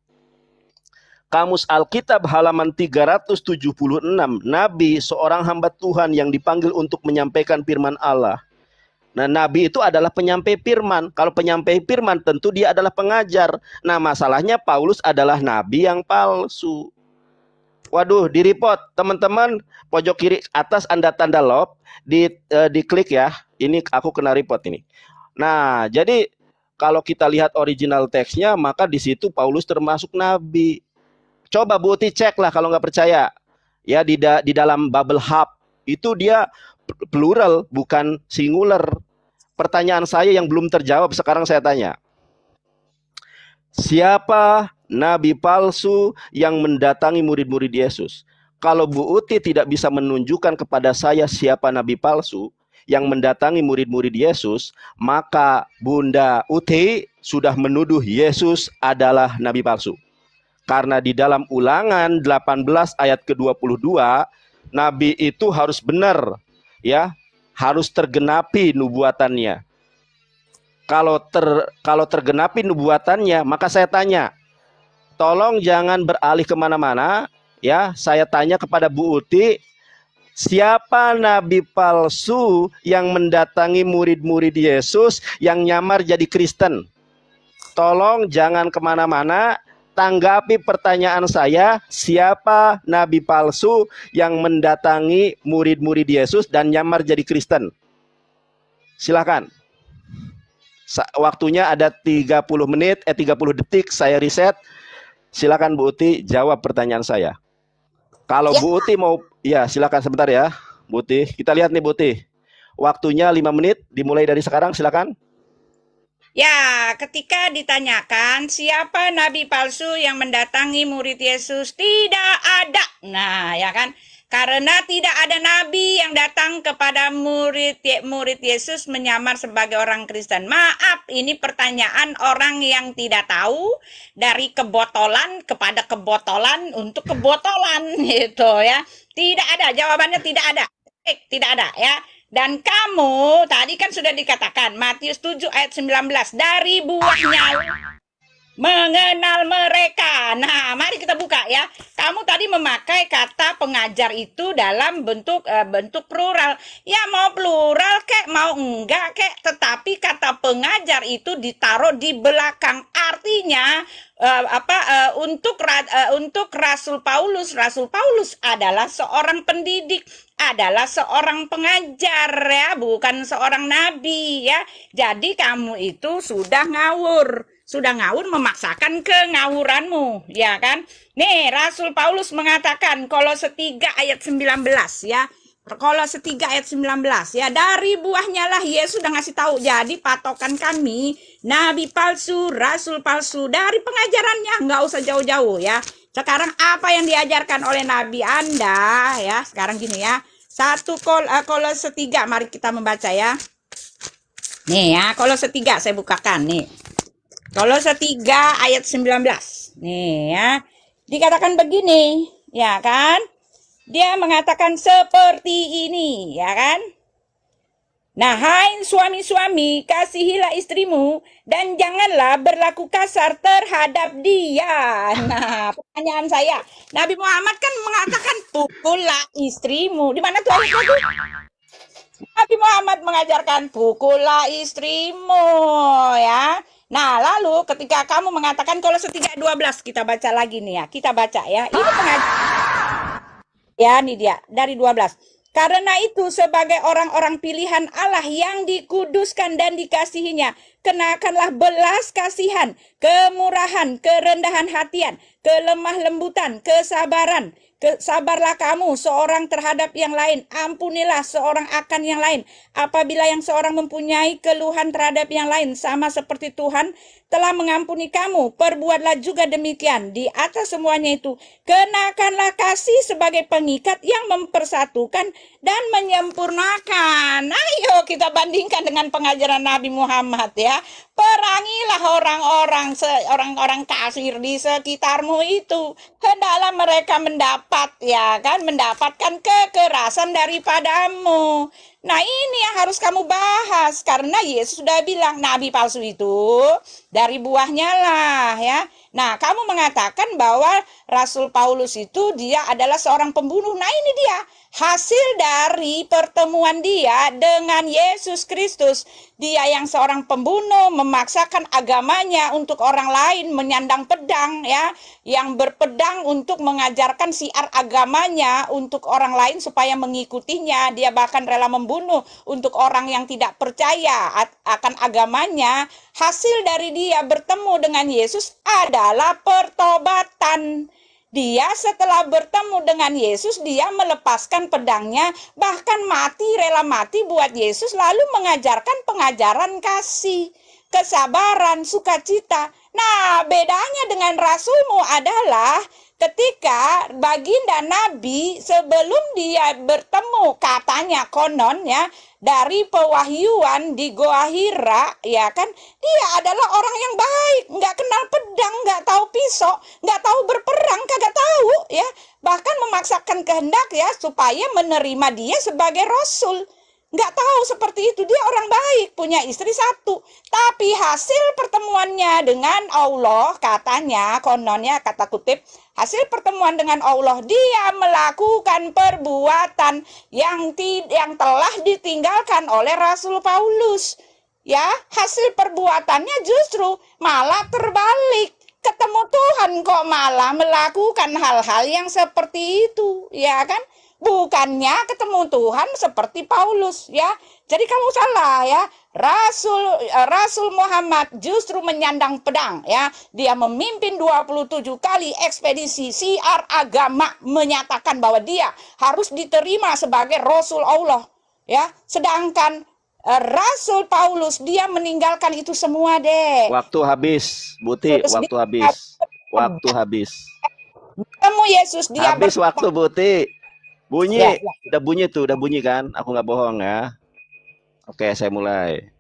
Kamus Alkitab halaman 376, Nabi seorang hamba Tuhan yang dipanggil untuk menyampaikan firman Allah. Nah, nabi itu adalah penyampai firman. Kalau penyampai firman tentu dia adalah pengajar. Nah, masalahnya Paulus adalah nabi yang palsu. Waduh, di report teman-teman, pojok kiri atas Anda tanda love, diklik ya. Ini aku kena report ini. Nah, jadi kalau kita lihat original teksnya, maka di situ Paulus termasuk nabi. Coba Bu Uti cek lah kalau nggak percaya. Ya, di dalam Bible Hub itu dia plural bukan singular. Pertanyaan saya yang belum terjawab sekarang saya tanya. Siapa nabi palsu yang mendatangi murid-murid Yesus? Kalau Bu Uti tidak bisa menunjukkan kepada saya siapa nabi palsu yang mendatangi murid-murid Yesus, maka Bunda Uti sudah menuduh Yesus adalah nabi palsu. Karena di dalam Ulangan 18 ayat ke-22, nabi itu harus benar, ya, harus tergenapi nubuatannya. Kalau tergenapi nubuatannya, maka saya tanya, tolong jangan beralih kemana-mana, ya. Saya tanya kepada Bu Uti, siapa nabi palsu yang mendatangi murid-murid Yesus yang nyamar jadi Kristen? Tolong jangan kemana-mana. Tanggapi pertanyaan saya, siapa nabi palsu yang mendatangi murid-murid Yesus dan nyamar jadi Kristen? Silakan. Waktunya ada 30 detik saya riset. Silakan Bu Uti jawab pertanyaan saya. Kalau Ya. Bu Uti mau, ya silakan sebentar ya Bu Uti. Kita lihat nih Bu Uti. Waktunya 5 menit, dimulai dari sekarang, silakan. Ya, ketika ditanyakan siapa nabi palsu yang mendatangi murid Yesus, tidak ada. Nah, ya kan? Karena tidak ada nabi yang datang kepada murid Yesus menyamar sebagai orang Kristen. Maaf, ini pertanyaan orang yang tidak tahu, dari kebotolan kepada kebotolan untuk kebotolan gitu ya. Tidak ada, jawabannya tidak ada. Tidak ada ya. Dan kamu tadi kan sudah dikatakan Matius 7 ayat 19, dari buahnya mengenal mereka. Nah, mari kita buka ya. Kamu tadi memakai kata pengajar itu dalam bentuk plural. Ya mau plural kek, mau enggak kek, tetapi kata pengajar itu ditaruh di belakang. Artinya untuk Rasul Paulus adalah seorang pendidik, adalah seorang pengajar ya, bukan seorang nabi ya. Jadi kamu itu sudah ngawur memaksakan kengawuranmu, ya kan? Nih, Rasul Paulus mengatakan Kolose 3 ayat 19 ya. Kolose 3 ayat 19 ya, dari buahnya lah Yesus sudah ngasih tahu. Jadi patokan kami nabi palsu, rasul palsu dari pengajarannya, nggak usah jauh-jauh ya. Sekarang apa yang diajarkan oleh nabi Anda ya? Sekarang gini ya. Kolose 3, mari kita membaca ya. Nih ya, Kolose 3 saya bukakan nih. Kolose 3 ayat 19. Nih ya. Dikatakan begini, ya kan? Dia mengatakan seperti ini, ya kan? Nah, hai suami-suami, kasihilah istrimu dan janganlah berlaku kasar terhadap dia. Nah, pertanyaan saya, Nabi Muhammad kan mengatakan pukullah istrimu. Di mana tuh ayatnya tuh? Nabi Muhammad mengajarkan pukullah istrimu, ya. Nah, lalu ketika kamu mengatakan Kolose 3:12, kita baca lagi nih ya. Kita baca ya. Ini pengajaran. Ya, ini dia dari 12. Karena itu sebagai orang-orang pilihan Allah yang dikuduskan dan dikasihinya, kenakanlah belas kasihan, kemurahan, kerendahan hatian, kelemah lembutan, kesabaran. Sabarlah kamu seorang terhadap yang lain, ampunilah seorang akan yang lain. Apabila yang seorang mempunyai keluhan terhadap yang lain, sama seperti Tuhan telah mengampuni kamu, perbuatlah juga demikian. Di atas semuanya itu, kenakanlah kasih sebagai pengikat yang mempersatukan dan menyempurnakan. Ayo kita bandingkan dengan pengajaran Nabi Muhammad ya. Perangilah orang-orang kafir di sekitarmu itu. Hendaklah mereka mendapatkan kekerasan daripadamu. Nah, ini yang harus kamu bahas karena Yesus sudah bilang nabi palsu itu dari buahnya lah ya. Nah, kamu mengatakan bahwa Rasul Paulus itu dia adalah seorang pembunuh. Nah, ini dia hasil dari pertemuan dia dengan Yesus Kristus. Dia yang seorang pembunuh memaksakan agamanya untuk orang lain, menyandang pedang ya, yang berpedang untuk mengajarkan syiar agamanya untuk orang lain supaya mengikutinya. Dia bahkan rela membunuh untuk orang yang tidak percaya akan agamanya. Hasil dari dia bertemu dengan Yesus adalah pertobatan. Dia setelah bertemu dengan Yesus, dia melepaskan pedangnya, bahkan rela mati buat Yesus, lalu mengajarkan pengajaran kasih, kesabaran, sukacita. Nah, bedanya dengan rasulmu adalah ketika baginda Nabi sebelum dia bertemu, katanya konon ya, dari pewahyuan di Goa Hira, ya kan, dia adalah orang yang baik, nggak kenal pedang, nggak tahu pisau, nggak tahu berperang, kagak tahu ya, bahkan memaksakan kehendak ya supaya menerima dia sebagai rasul. Nggak tahu seperti itu, dia orang baik, punya istri satu. Tapi hasil pertemuannya dengan Allah, katanya, kononnya, kata kutip, hasil pertemuan dengan Allah, dia melakukan perbuatan yang telah ditinggalkan oleh Rasul Paulus. Ya, hasil perbuatannya justru malah terbalik. Ketemu Tuhan kok malah melakukan hal-hal yang seperti itu, ya kan? Bukannya ketemu Tuhan seperti Paulus ya. Jadi kamu salah ya. Rasul Muhammad justru menyandang pedang ya. Dia memimpin 27 kali ekspedisi syiar agama, menyatakan bahwa dia harus diterima sebagai Rasul Allah ya. Sedangkan Rasul Paulus dia meninggalkan itu semua deh. Waktu habis, Buti, waktu habis. Waktu habis. Kamu Yesus dia habis waktu, Buti. Bunyi, ya. Udah bunyi tuh, udah bunyi kan? Aku nggak bohong ya. Oke, saya mulai.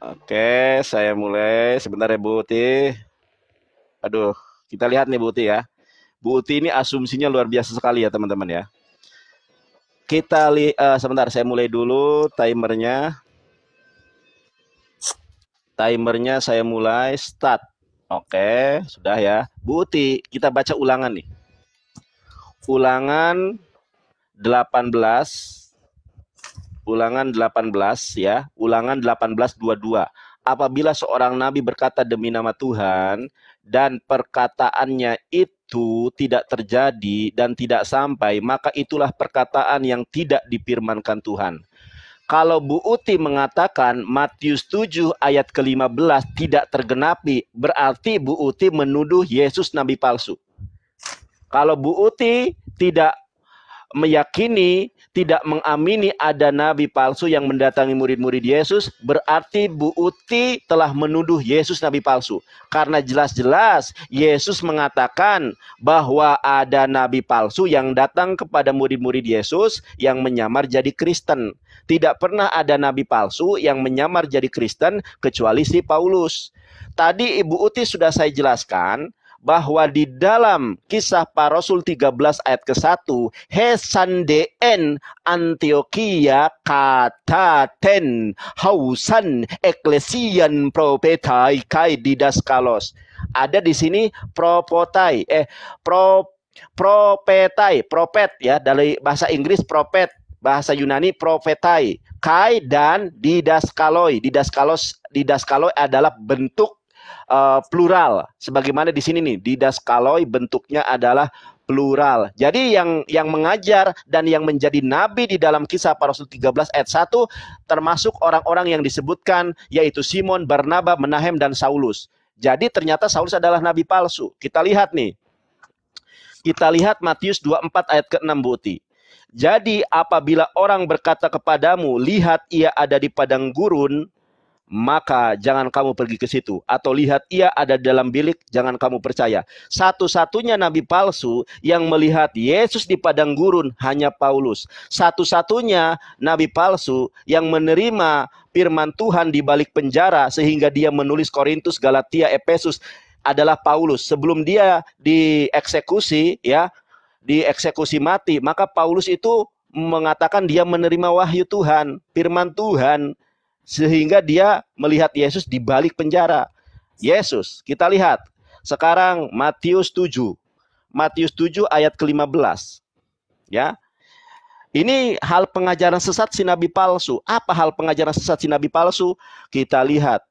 Oke, saya mulai. Sebentar ya, Bu Uti. Aduh, kita lihat nih Bu Uti ya. Bu Uti ini asumsinya luar biasa sekali ya teman-teman ya. Kita lihat, sebentar saya mulai dulu timernya. Timernya saya mulai start. Oke, sudah ya. Bu Uti, kita baca ulangan nih. Ulangan 18 ya, Ulangan 18:22. Apabila seorang nabi berkata demi nama Tuhan dan perkataannya itu tidak terjadi dan tidak sampai, maka itulah perkataan yang tidak difirmankan Tuhan. Kalau Bu Uti mengatakan Matius 7 ayat ke-15 tidak tergenapi, berarti Bu Uti menuduh Yesus nabi palsu. Kalau Bu Uti tidak meyakini, tidak mengamini ada nabi palsu yang mendatangi murid-murid Yesus, berarti Bu Uti telah menuduh Yesus nabi palsu. Karena jelas-jelas Yesus mengatakan bahwa ada nabi palsu yang datang kepada murid-murid Yesus yang menyamar jadi Kristen. Tidak pernah ada nabi palsu yang menyamar jadi Kristen kecuali si Paulus. Tadi Ibu Uti sudah saya jelaskan bahwa di dalam Kisah Para Rasul 13 ayat ke-1, Hesandeen Antiochia kataten hausan eklesian propetai kai didaskalos. Ada di sini propetai, propet ya, dari bahasa Inggris propet, bahasa Yunani profetai, kai dan didaskaloi. Didaskaloi adalah bentuk plural, sebagaimana di sini nih, didaskaloi bentuknya adalah plural. Jadi yang mengajar dan yang menjadi nabi di dalam Kisah Para Rasul 13 ayat 1 termasuk orang-orang yang disebutkan, yaitu Simon, Barnaba, Menahem, dan Saulus. Jadi ternyata Saulus adalah nabi palsu. Kita lihat nih. Kita lihat Matius 24 ayat ke-6 Bu Uti. Jadi apabila orang berkata kepadamu, lihat ia ada di padang gurun, maka jangan kamu pergi ke situ. Atau lihat ia ada dalam bilik, jangan kamu percaya. Satu-satunya nabi palsu yang melihat Yesus di padang gurun hanya Paulus. Satu-satunya nabi palsu yang menerima firman Tuhan di balik penjara sehingga dia menulis Korintus, Galatia, Efesus adalah Paulus. Sebelum dia dieksekusi, ya, dieksekusi mati, maka Paulus itu mengatakan dia menerima wahyu Tuhan, firman Tuhan, sehingga dia melihat Yesus di balik penjara. Yesus, kita lihat sekarang Matius 7. Matius 7 ayat ke-15. Ya. Ini hal pengajaran sesat si nabi palsu. Apa hal pengajaran sesat si nabi palsu? Kita lihat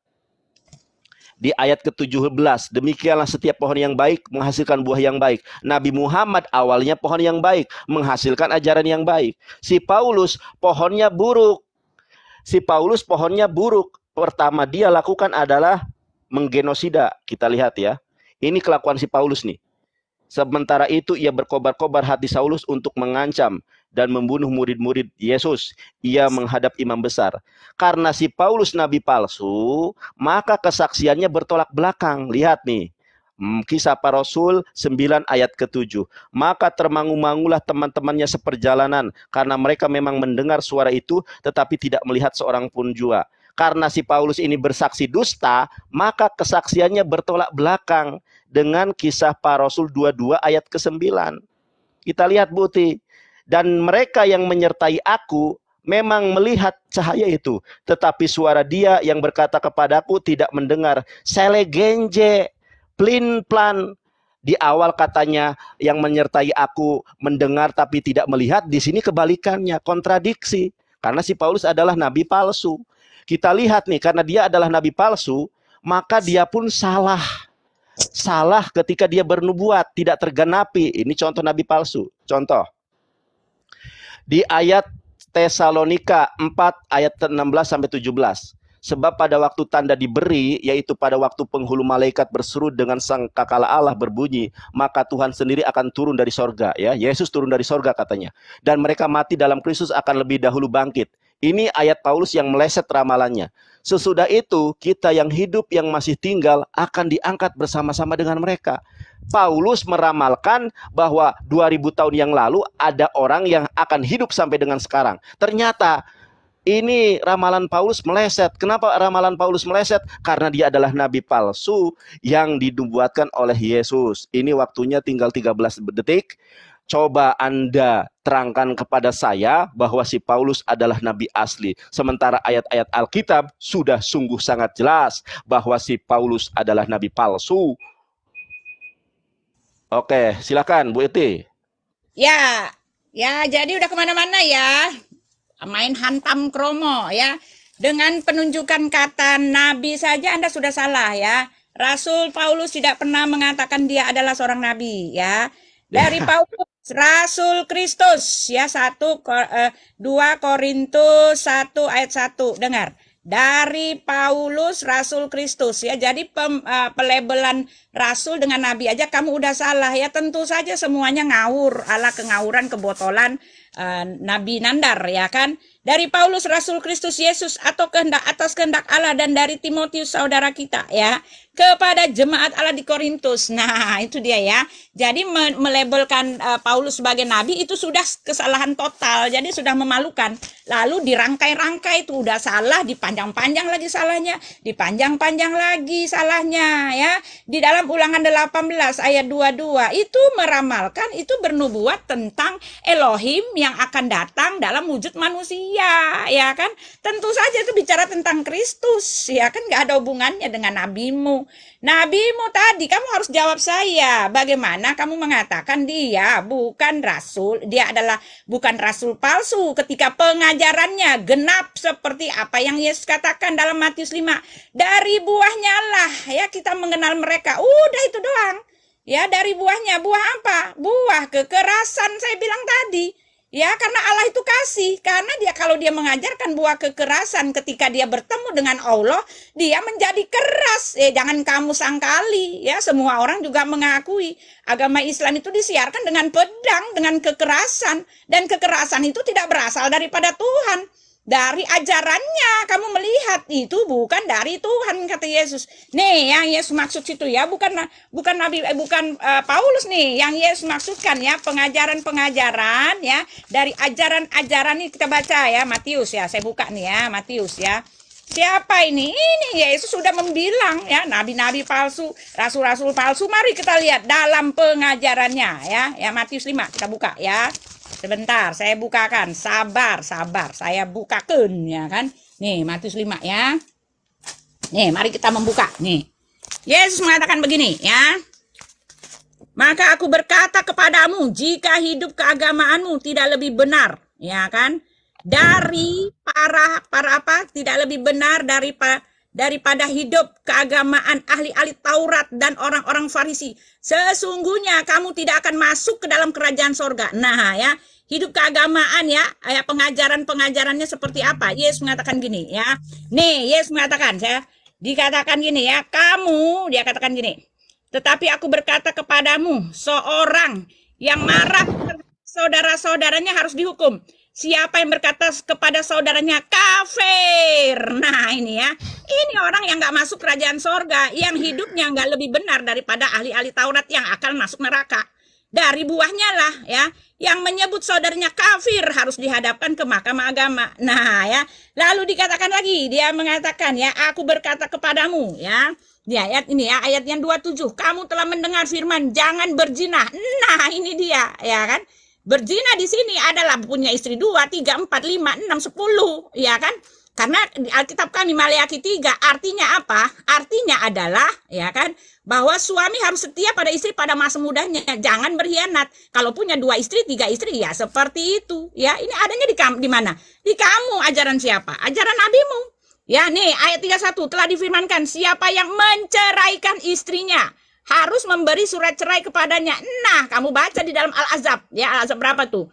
di ayat ke-17, demikianlah setiap pohon yang baik menghasilkan buah yang baik. Nabi Muhammad awalnya pohon yang baik, menghasilkan ajaran yang baik. Si Paulus pohonnya buruk. Si Paulus pohonnya buruk. Pertama dia lakukan adalah menggenosida. Kita lihat ya. Ini kelakuan si Paulus nih. Sementara itu ia berkobar-kobar hati Saulus untuk mengancam dan membunuh murid-murid Yesus. Ia menghadap imam besar. Karena si Paulus nabi palsu, maka kesaksiannya bertolak belakang. Lihat nih. Kisah Para Rasul 9 ayat ke-7. Maka termangu-mangulah teman-temannya seperjalanan. Karena mereka memang mendengar suara itu, tetapi tidak melihat seorang pun jua. Karena si Paulus ini bersaksi dusta, maka kesaksiannya bertolak belakang dengan Kisah Para Rasul 22 ayat ke-9. Kita lihat Bu Uti. Dan mereka yang menyertai aku memang melihat cahaya itu. Tetapi suara dia yang berkata kepadaku tidak mendengar. Sele genje, plin plan. Di awal katanya yang menyertai aku mendengar tapi tidak melihat. Di sini kebalikannya, kontradiksi. Karena si Paulus adalah nabi palsu. Kita lihat nih, karena dia adalah nabi palsu, maka dia pun salah. Salah ketika dia bernubuat, tidak tergenapi. Ini contoh nabi palsu. Contoh. Di ayat Tesalonika 4 ayat 16-17. Sebab pada waktu tanda diberi, yaitu pada waktu penghulu malaikat berseru dengan sangkakala Allah berbunyi, maka Tuhan sendiri akan turun dari sorga. Ya, Yesus turun dari sorga katanya. Dan mereka mati dalam Kristus akan lebih dahulu bangkit. Ini ayat Paulus yang meleset ramalannya. Sesudah itu, kita yang hidup yang masih tinggal akan diangkat bersama-sama dengan mereka. Paulus meramalkan bahwa 2000 tahun yang lalu ada orang yang akan hidup sampai dengan sekarang. Ternyata ini ramalan Paulus meleset. Kenapa ramalan Paulus meleset? Karena dia adalah nabi palsu yang dinubuatkan oleh Yesus. Ini waktunya tinggal 13 detik. Coba Anda terangkan kepada saya bahwa si Paulus adalah nabi asli. Sementara ayat-ayat Alkitab sudah sungguh sangat jelas bahwa si Paulus adalah nabi palsu. Oke, silakan Bu Iti. Ya, jadi udah kemana-mana ya. Main hantam kromo ya. Dengan penunjukan kata nabi saja Anda sudah salah ya. Rasul Paulus tidak pernah mengatakan dia adalah seorang nabi ya. Dari Paulus, Rasul Kristus ya, 2 Korintus 1 ayat 1. Dengar. Dari Paulus Rasul Kristus ya. Jadi pelebelan rasul dengan nabi aja kamu udah salah ya. Tentu saja semuanya ngawur, ala kengawuran, kebotolan nabi nandar ya kan. Dari Paulus Rasul Kristus Yesus atau atas kehendak Allah, dan dari Timotius saudara kita ya, kepada jemaat Allah di Korintus. Nah, itu dia ya. Jadi melabelkan Paulus sebagai nabi itu sudah kesalahan total. Jadi sudah memalukan. Lalu dirangkai-rangkai itu udah salah, dipanjang-panjang lagi salahnya, dipanjang-panjang lagi salahnya ya. Di dalam Ulangan 18 ayat 22 itu meramalkan, itu bernubuat tentang Elohim yang akan datang dalam wujud manusia ya kan. Tentu saja itu bicara tentang Kristus ya kan, nggak ada hubungannya dengan nabimu. Nabimu tadi kamu harus jawab saya, bagaimana kamu mengatakan dia bukan rasul, dia adalah bukan rasul palsu ketika pengajarannya genap seperti apa yang Yesus katakan dalam Matius 5. Dari buahnya lah ya kita mengenal mereka. Udah itu doang. Ya, dari buahnya. Buah apa? Buah kekerasan saya bilang tadi. Ya, karena Allah itu kasih. Karena dia kalau dia mengajarkan buah kekerasan ketika dia bertemu dengan Allah, dia menjadi keras. Jangan kamu sangkali, ya. Semua orang juga mengakui agama Islam itu disiarkan dengan pedang, dengan kekerasan, dan kekerasan itu tidak berasal daripada Tuhan. Dari ajarannya kamu melihat itu bukan dari Tuhan, kata Yesus. Nih yang Yesus maksud situ ya, bukan Paulus nih yang Yesus maksudkan ya, pengajaran-pengajaran ya dari ajaran-ajaran ini kita baca ya, Matius ya, saya buka nih ya, Matius ya. Siapa ini? Ini Yesus sudah membilang ya, nabi-nabi palsu, rasul-rasul palsu. Mari kita lihat dalam pengajarannya ya, Matius 5 kita buka ya. Sebentar, saya bukakan. Sabar, saya bukakan ya kan. Nih, Matius 5 ya. Nih, mari kita membuka. Nih. Yesus mengatakan begini ya. Maka aku berkata kepadamu, jika hidup keagamaanmu tidak lebih benar, ya kan? Dari para apa? Tidak lebih benar daripada hidup keagamaan ahli-ahli Taurat dan orang-orang Farisi. Sesungguhnya kamu tidak akan masuk ke dalam kerajaan sorga. Nah ya, hidup keagamaan ya, pengajaran-pengajarannya seperti apa? Yesus mengatakan gini ya. Nih, Yesus mengatakan, dikatakan gini ya, dia katakan gini. Tetapi aku berkata kepadamu, seorang yang marah saudara-saudaranya harus dihukum. Siapa yang berkata kepada saudaranya kafir? Nah ini ya, ini orang yang nggak masuk kerajaan sorga, yang hidupnya nggak lebih benar daripada ahli-ahli Taurat yang akan masuk neraka. Dari buahnya lah ya, yang menyebut saudaranya kafir harus dihadapkan ke mahkamah agama. Nah ya, lalu dikatakan lagi, dia mengatakan ya, aku berkata kepadamu ya, di ayat ini ya, ayat yang 27, kamu telah mendengar firman jangan berzina. Nah ini dia ya kan. Berzina di sini adalah punya istri 2, 3, 4, 5, 6, 10, ya kan? Karena di Alkitab kami Maleakhi 3 artinya apa? Artinya adalah ya kan, bahwa suami harus setia pada istri pada masa mudanya, jangan berkhianat. Kalau punya 2 istri, 3 istri ya seperti itu. Ya, ini adanya di mana? Di kamu. Ajaran siapa? Ajaran nabimu. Ya, nih ayat 31 telah difirmankan, siapa yang menceraikan istrinya harus memberi surat cerai kepadanya. Nah, kamu baca di dalam Al-Ahzab. Ya, Al-Ahzab berapa tuh?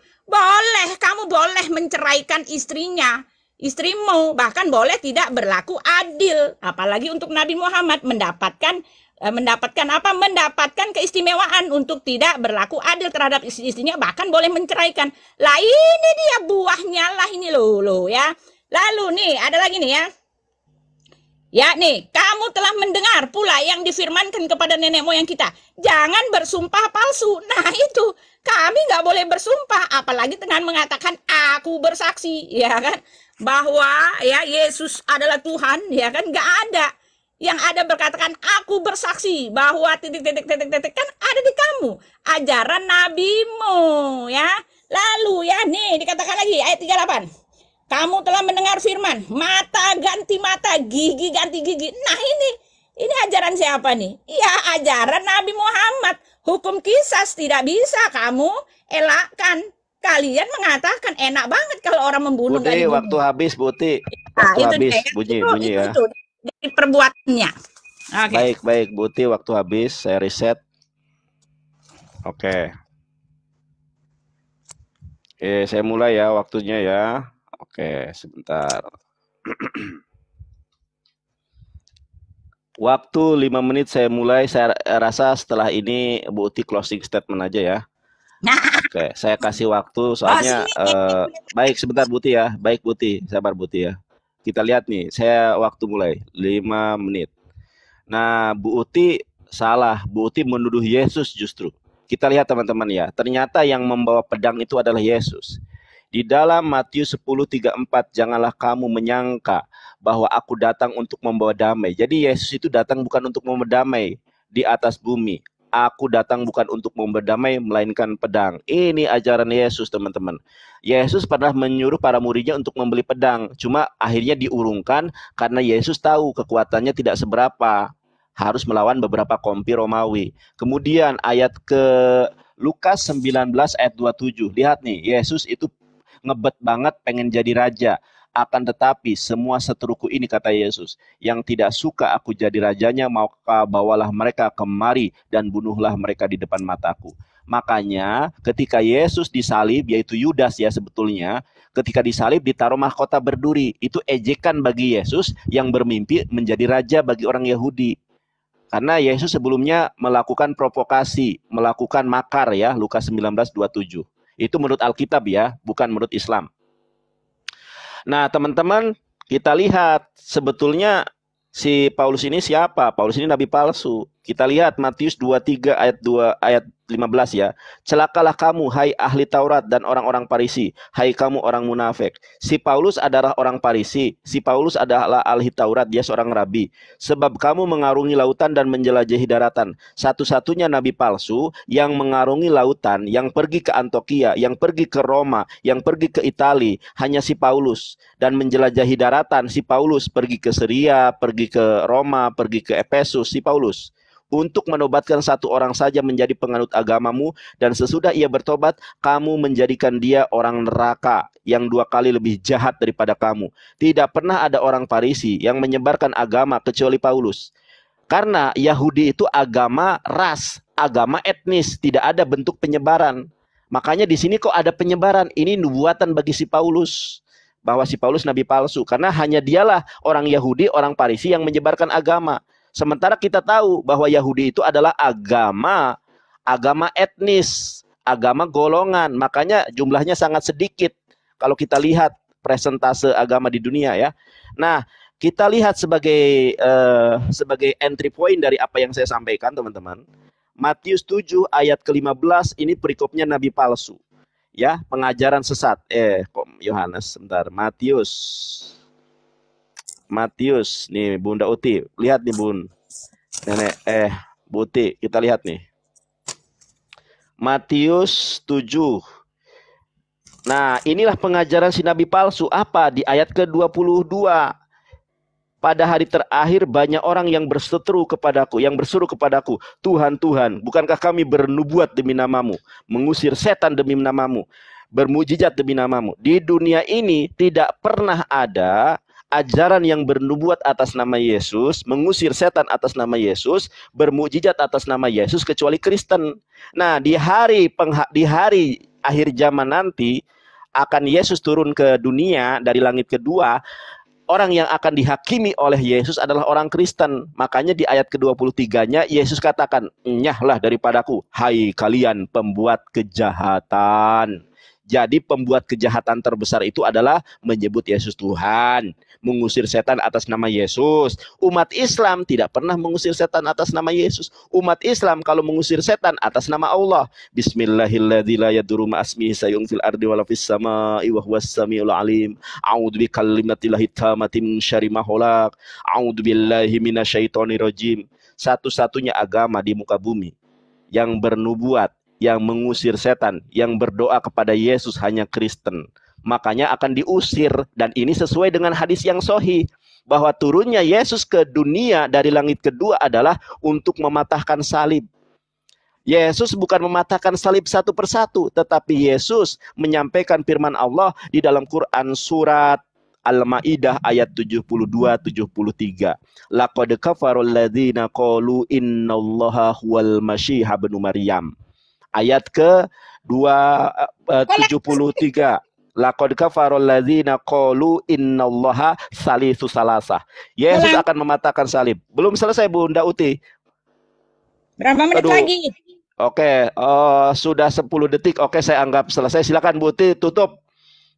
Kamu boleh menceraikan istrimu. Bahkan boleh tidak berlaku adil. Apalagi untuk Nabi Muhammad mendapatkan apa? Mendapatkan keistimewaan untuk tidak berlaku adil terhadap istrinya. Bahkan boleh menceraikan. Lah ini dia buahnya lah ini loh ya. Lalu nih, ada lagi nih ya. Ya nih, kamu telah mendengar pula yang difirmankan kepada nenek moyang kita. Jangan bersumpah palsu. Nah itu, kami nggak boleh bersumpah. Apalagi dengan mengatakan, aku bersaksi. Ya kan, bahwa ya Yesus adalah Tuhan. Ya kan, nggak ada. Yang ada berkatakan, aku bersaksi. Bahwa titik-titik kan ada di kamu. Ajaran nabimu. Ya. Lalu ya nih, dikatakan lagi, ayat 38. Kamu telah mendengar firman, mata ganti mata, gigi ganti gigi. Nah ini ajaran siapa nih? Ya ajaran Nabi Muhammad. Hukum kisas tidak bisa kamu elakkan. Kalian mengatakan enak banget kalau orang membunuh. Buti, waktu habis, Buti. Waktu habis, bunyi ya. Itu dari perbuatannya. Okay. Baik, Buti, waktu habis. Saya riset. Oke. Saya mulai ya waktunya ya. Oke, sebentar. Waktu 5 menit saya mulai. Saya rasa setelah ini Bu Uti closing statement aja ya. Oke, saya kasih waktu soalnya baik sebentar Bu Uti ya. Baik Bu Uti, sabar Bu Uti ya. Kita lihat nih, saya waktu mulai 5 menit. Nah, Bu Uti salah. Bu Uti menuduh Yesus justru. Kita lihat teman-teman ya. Ternyata yang membawa pedang itu adalah Yesus. Di dalam Matius 10:34, janganlah kamu menyangka bahwa aku datang untuk membawa damai. Jadi Yesus itu datang bukan untuk membawa damai di atas bumi. Aku datang bukan untuk membawa damai, melainkan pedang. Ini ajaran Yesus teman-teman. Yesus pernah menyuruh para muridnya untuk membeli pedang. Cuma akhirnya diurungkan karena Yesus tahu kekuatannya tidak seberapa. Harus melawan beberapa kompi Romawi. Kemudian ayat ke Lukas 19 ayat 27. Lihat nih, Yesus itu ngebet banget pengen jadi raja. Akan tetapi semua seteruku ini, kata Yesus, yang tidak suka aku jadi rajanya, maka bawalah mereka kemari dan bunuhlah mereka di depan mataku. Makanya ketika Yesus disalib, yaitu Yudas ya sebetulnya, ketika disalib ditaruh mahkota berduri. Itu ejekan bagi Yesus yang bermimpi menjadi raja bagi orang Yahudi. Karena Yesus sebelumnya melakukan provokasi, melakukan makar ya, Lukas 19:27. Itu menurut Alkitab ya, bukan menurut Islam. Nah, teman-teman, kita lihat sebetulnya si Paulus ini siapa? Paulus ini nabi palsu. Kita lihat Matius 23 ayat 15 ya. Celakalah kamu hai ahli Taurat dan orang-orang Farisi, hai kamu orang munafik. Si Paulus adalah orang Farisi, si Paulus adalah ahli Taurat, dia seorang rabi. Sebab kamu mengarungi lautan dan menjelajahi daratan. Satu-satunya nabi palsu yang mengarungi lautan, yang pergi ke Antioquia, yang pergi ke Roma, yang pergi ke Italia, hanya si Paulus. Dan menjelajahi daratan, si Paulus pergi ke Syria, pergi ke Roma, pergi ke Efesus, si Paulus. Untuk menobatkan satu orang saja menjadi penganut agamamu, dan sesudah ia bertobat, kamu menjadikan dia orang neraka yang 2 kali lebih jahat daripada kamu. Tidak pernah ada orang Farisi yang menyebarkan agama kecuali Paulus. Karena Yahudi itu agama ras, agama etnis, tidak ada bentuk penyebaran. Makanya di sini kok ada penyebaran. Ini nubuatan bagi si Paulus, bahwa si Paulus nabi palsu, karena hanya dialah orang Yahudi, orang Farisi yang menyebarkan agama. Sementara kita tahu bahwa Yahudi itu adalah agama etnis, agama golongan. Makanya jumlahnya sangat sedikit kalau kita lihat presentase agama di dunia ya. Nah, kita lihat sebagai entry point dari apa yang saya sampaikan, teman-teman. Matius 7 ayat ke-15 ini perikopnya nabi palsu. Ya, pengajaran sesat. Yohanes sebentar. Matius, nih Bunda Uti, lihat nih Bun, nenek, Bu Uti, kita lihat nih, Matius 7. Nah, inilah pengajaran si nabi palsu. Apa? Di ayat ke-22. Pada hari terakhir banyak orang yang berseteru kepadaku, yang berseru kepadaku, Tuhan, Tuhan, bukankah kami bernubuat demi namamu, mengusir setan demi namamu, bermujizat demi namamu. Di dunia ini tidak pernah ada ajaran yang bernubuat atas nama Yesus, mengusir setan atas nama Yesus, bermujizat atas nama Yesus kecuali Kristen. Nah, di hari akhir zaman nanti akan Yesus turun ke dunia dari langit kedua. Orang yang akan dihakimi oleh Yesus adalah orang Kristen. Makanya di ayat ke-23-nya Yesus katakan, "Nyahlah daripadaku, hai kalian pembuat kejahatan." Jadi pembuat kejahatan terbesar itu adalah menyebut Yesus Tuhan, mengusir setan atas nama Yesus. Umat Islam tidak pernah mengusir setan atas nama Yesus. Umat Islam kalau mengusir setan atas nama Allah, Bismillahirrahmanirrahim, la yadurru ma'asmihi sayun fil ardi wala fis sama'i wa huwas samiul alim. A'udzu bikalimatillahi tammati min syarri ma khalaq. A'udzu billahi minasyaitonir rajim. Satu-satunya agama di muka bumi yang bernubuat, yang mengusir setan, yang berdoa kepada Yesus hanya Kristen. Makanya akan diusir. Dan ini sesuai dengan hadis yang sahih, bahwa turunnya Yesus ke dunia dari langit kedua adalah untuk mematahkan salib. Yesus bukan mematahkan salib satu persatu, tetapi Yesus menyampaikan firman Allah di dalam Quran surat Al-Maidah ayat 72-73. Laqad kafarul ladzina qalu innallaha huwal masyiha ibnu Maryam. Ayat ke-73. Laqad kafarul ladzina qalu innallaha salisu salasah. Yesus akan mematahkan salib. Belum selesai Bunda Uti. Berapa menit lagi? Oke, sudah 10 detik. Oke, saya anggap selesai. Silakan Bu Uti tutup.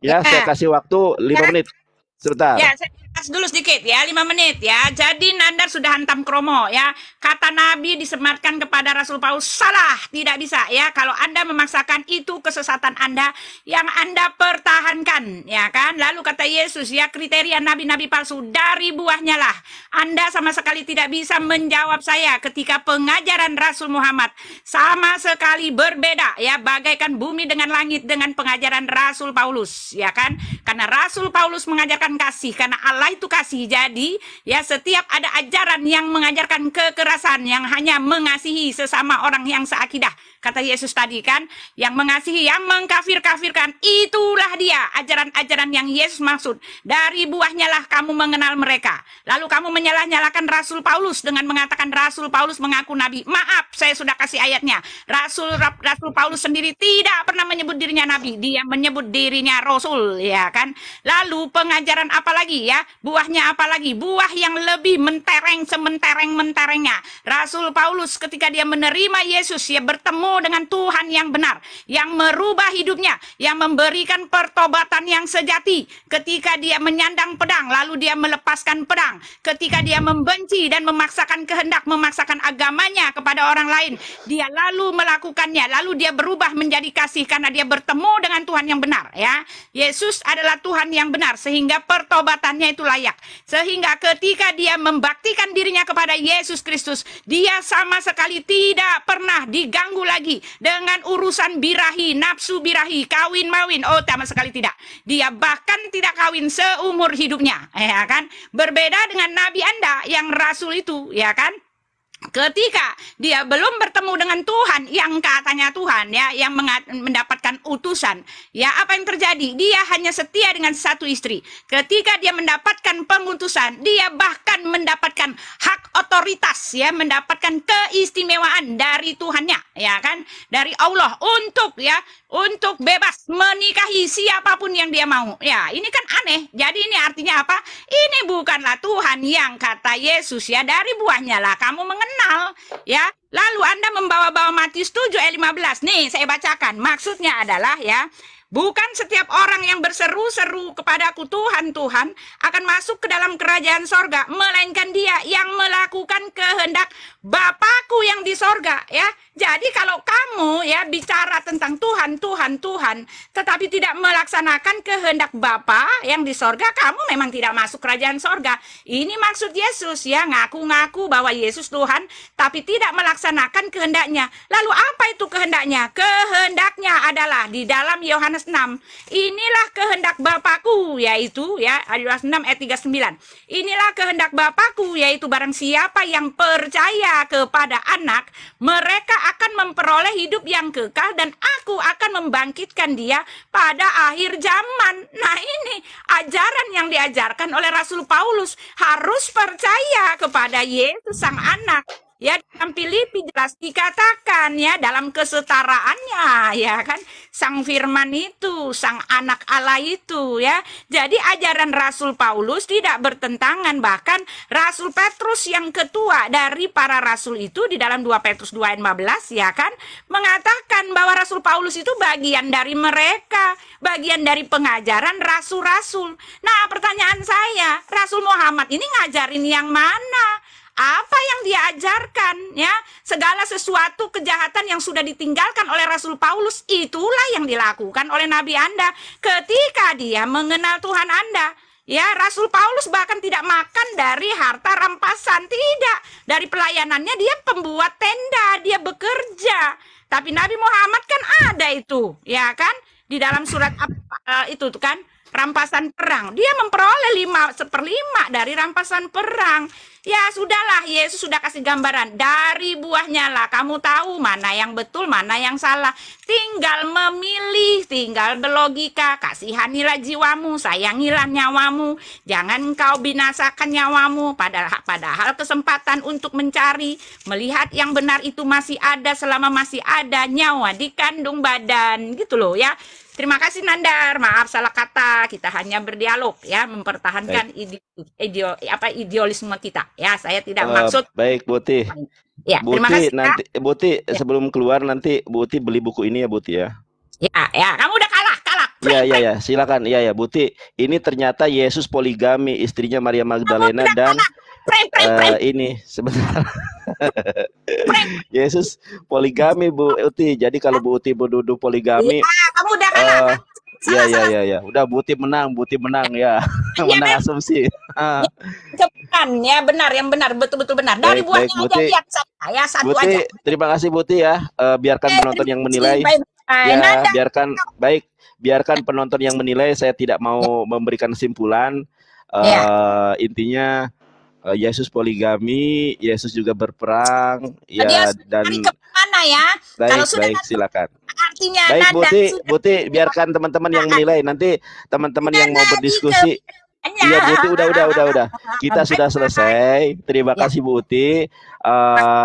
Ya, saya kasih waktu 5 menit. Sebentar. Ya, saya bahas dulu sedikit ya, 5 menit ya. Jadi Nandar sudah hantam kromo ya. Kata Nabi disematkan kepada Rasul Paulus, salah, tidak bisa ya. Kalau Anda memaksakan, itu kesesatan Anda yang Anda pertahankan ya kan. Lalu kata Yesus ya, kriteria nabi-nabi palsu dari buahnya lah. Anda sama sekali tidak bisa menjawab saya ketika pengajaran Rasul Muhammad sama sekali berbeda ya, bagaikan bumi dengan langit dengan pengajaran Rasul Paulus ya kan. Karena Rasul Paulus mengajarkan kasih, karena Allah Apa itu kasih? Jadi ya setiap ada ajaran yang mengajarkan kekerasan, yang hanya mengasihi sesama orang yang seakidah, kata Yesus tadi kan, yang mengasihi, yang mengkafir-kafirkan, itulah dia ajaran-ajaran yang Yesus maksud. Dari buahnya lah kamu mengenal mereka. Lalu kamu menyalah-nyalakan Rasul Paulus dengan mengatakan Rasul Paulus mengaku nabi. Maaf, saya sudah kasih ayatnya. Rasul Paulus sendiri tidak pernah menyebut dirinya nabi, dia menyebut dirinya rasul, ya kan. Lalu pengajaran apa lagi ya? Buahnya apa lagi? Buah yang lebih mentereng sementereng-menterengnya. Rasul Paulus ketika dia menerima Yesus, dia bertemu dengan Tuhan yang benar, yang merubah hidupnya, yang memberikan pertobatan yang sejati. Ketika dia menyandang pedang, lalu dia melepaskan pedang. Ketika dia membenci dan memaksakan kehendak, memaksakan agamanya kepada orang lain, dia lalu melakukannya, lalu dia berubah menjadi kasih karena dia bertemu dengan Tuhan yang benar, ya. Yesus adalah Tuhan yang benar, sehingga pertobatannya itu layak. Sehingga ketika dia membaktikan dirinya kepada Yesus Kristus, dia sama sekali tidak pernah diganggu lagi dengan urusan birahi, nafsu birahi, kawin mawin. Oh, sama sekali tidak. Dia bahkan tidak kawin seumur hidupnya, ya kan? Berbeda dengan nabi Anda yang rasul itu, ya kan? Ketika dia belum bertemu dengan Tuhan, yang katanya Tuhan, ya, yang mendapatkan utusan, ya, apa yang terjadi? Dia hanya setia dengan satu istri. Ketika dia mendapatkan pengutusan, dia bahkan mendapatkan hak otoritas, ya, mendapatkan keistimewaan dari Tuhannya, ya kan, dari Allah untuk bebas menikahi siapapun yang dia mau. Ya, ini kan aneh. Jadi ini artinya apa? Ini bukanlah Tuhan yang kata Yesus, ya, dari buahnya lah kamu mengenal, ya. Lalu Anda membawa-bawa Matius 7 ayat 15. Nih, saya bacakan. Maksudnya adalah, ya, bukan setiap orang yang berseru-seru kepadaku Tuhan, Tuhan akan masuk ke dalam kerajaan sorga, melainkan dia yang melakukan kehendak Bapakku yang di sorga, ya. Jadi kalau kamu, ya, bicara tentang Tuhan, Tuhan, Tuhan, tetapi tidak melaksanakan kehendak Bapa yang di sorga, kamu memang tidak masuk kerajaan sorga. Ini maksud Yesus, ya, ngaku-ngaku bahwa Yesus Tuhan, tapi tidak melaksanakan kehendaknya. Lalu apa itu kehendaknya? Kehendaknya adalah di dalam Yohanes 6. Inilah kehendak Bapakku, yaitu, ya, Yohanes 6 ayat 39. Inilah kehendak Bapakku, yaitu barang siapa yang percaya kepada anak, mereka akan memperoleh hidup yang kekal dan aku akan membangkitkan dia pada akhir zaman. Nah, ini ajaran yang diajarkan oleh Rasul Paulus, harus percaya kepada Yesus sang anak. Ya, dalam Filipi jelas dikatakan, ya, dalam kesetaraannya, ya kan, sang firman itu, sang anak Allah itu, ya. Jadi ajaran Rasul Paulus tidak bertentangan, bahkan Rasul Petrus yang ketua dari para rasul itu di dalam 2 Petrus 2 ayat 15, ya kan, mengatakan bahwa Rasul Paulus itu bagian dari mereka, bagian dari pengajaran rasul-rasul. Nah, pertanyaan saya, Rasul Muhammad ini ngajarin yang mana? Apa yang dia ajarkan, ya? Segala sesuatu kejahatan yang sudah ditinggalkan oleh Rasul Paulus, itulah yang dilakukan oleh Nabi Anda ketika dia mengenal Tuhan Anda. Ya, Rasul Paulus bahkan tidak makan dari harta rampasan, tidak. Dari pelayanannya dia pembuat tenda, dia bekerja. Tapi Nabi Muhammad kan ada itu, ya kan? Di dalam surat itu kan, rampasan perang. Dia memperoleh 1/5 dari rampasan perang. Ya sudahlah, Yesus sudah kasih gambaran. Dari buahnya lah kamu tahu mana yang betul, mana yang salah. Tinggal memilih, tinggal berlogika. Kasihanilah jiwamu, sayangilah nyawamu. Jangan engkau binasakan nyawamu. Padahal kesempatan untuk mencari, melihat yang benar itu masih ada selama masih ada nyawa di kandung badan. Gitu loh, ya. Terima kasih Nandar, maaf salah kata, kita hanya berdialog, ya, mempertahankan idealisme kita, ya. Saya tidak maksud. Baik, Buti. Ya, Buti, terima kasih. Nanti, Ya. Buti, sebelum keluar nanti Buti beli buku ini ya, Buti ya. Ya, kamu udah kalah. Ya, silakan. Ya, Buti. Ini ternyata Yesus poligami, istrinya Maria Magdalena dan ini sebentar. Yesus poligami, Bu Uti. Jadi kalau Bu Uti menuduh poligami, kamu udah kalah. Ya. Udah Buti menang ya. Menang asumsi. Cepetan, ya, benar, yang benar, betul-betul benar. Dari buahnya aja lihat saya satu Buti, aja. terima kasih Buti ya. Biarkan penonton yang menilai. Ya, biarkan penonton yang menilai. Saya tidak mau memberikan kesimpulan. Ya. Intinya Yesus poligami, Yesus juga berperang, Dia ya, sudah dan cari kemana ya? Kalau baik, sudah baik, silakan. artinya Baik, nada sudah Buti, biarkan teman-teman yang menilai. Nanti teman-teman yang mau nada di berdiskusi. Iya, Buti, udah. Kita sudah selesai. Terima Ya. kasih, Bu Uti.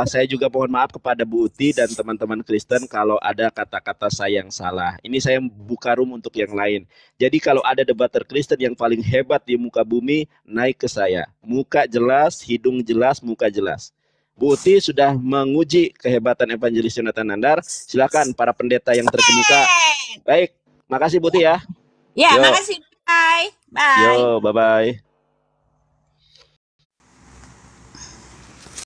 Saya juga mohon maaf kepada Bu Uti dan teman-teman Kristen kalau ada kata-kata saya yang salah. Ini saya buka room untuk yang lain. Jadi kalau ada debater Kristen yang paling hebat di muka bumi, naik ke saya. Muka jelas, hidung jelas, muka jelas. Bu Uti sudah menguji kehebatan Evangelis Yonatan Nandar. Silakan para pendeta yang terkemuka. Baik, makasih Bu Uti ya. Ya, Yo. makasih. Bye. Bye. Yo, bye-bye.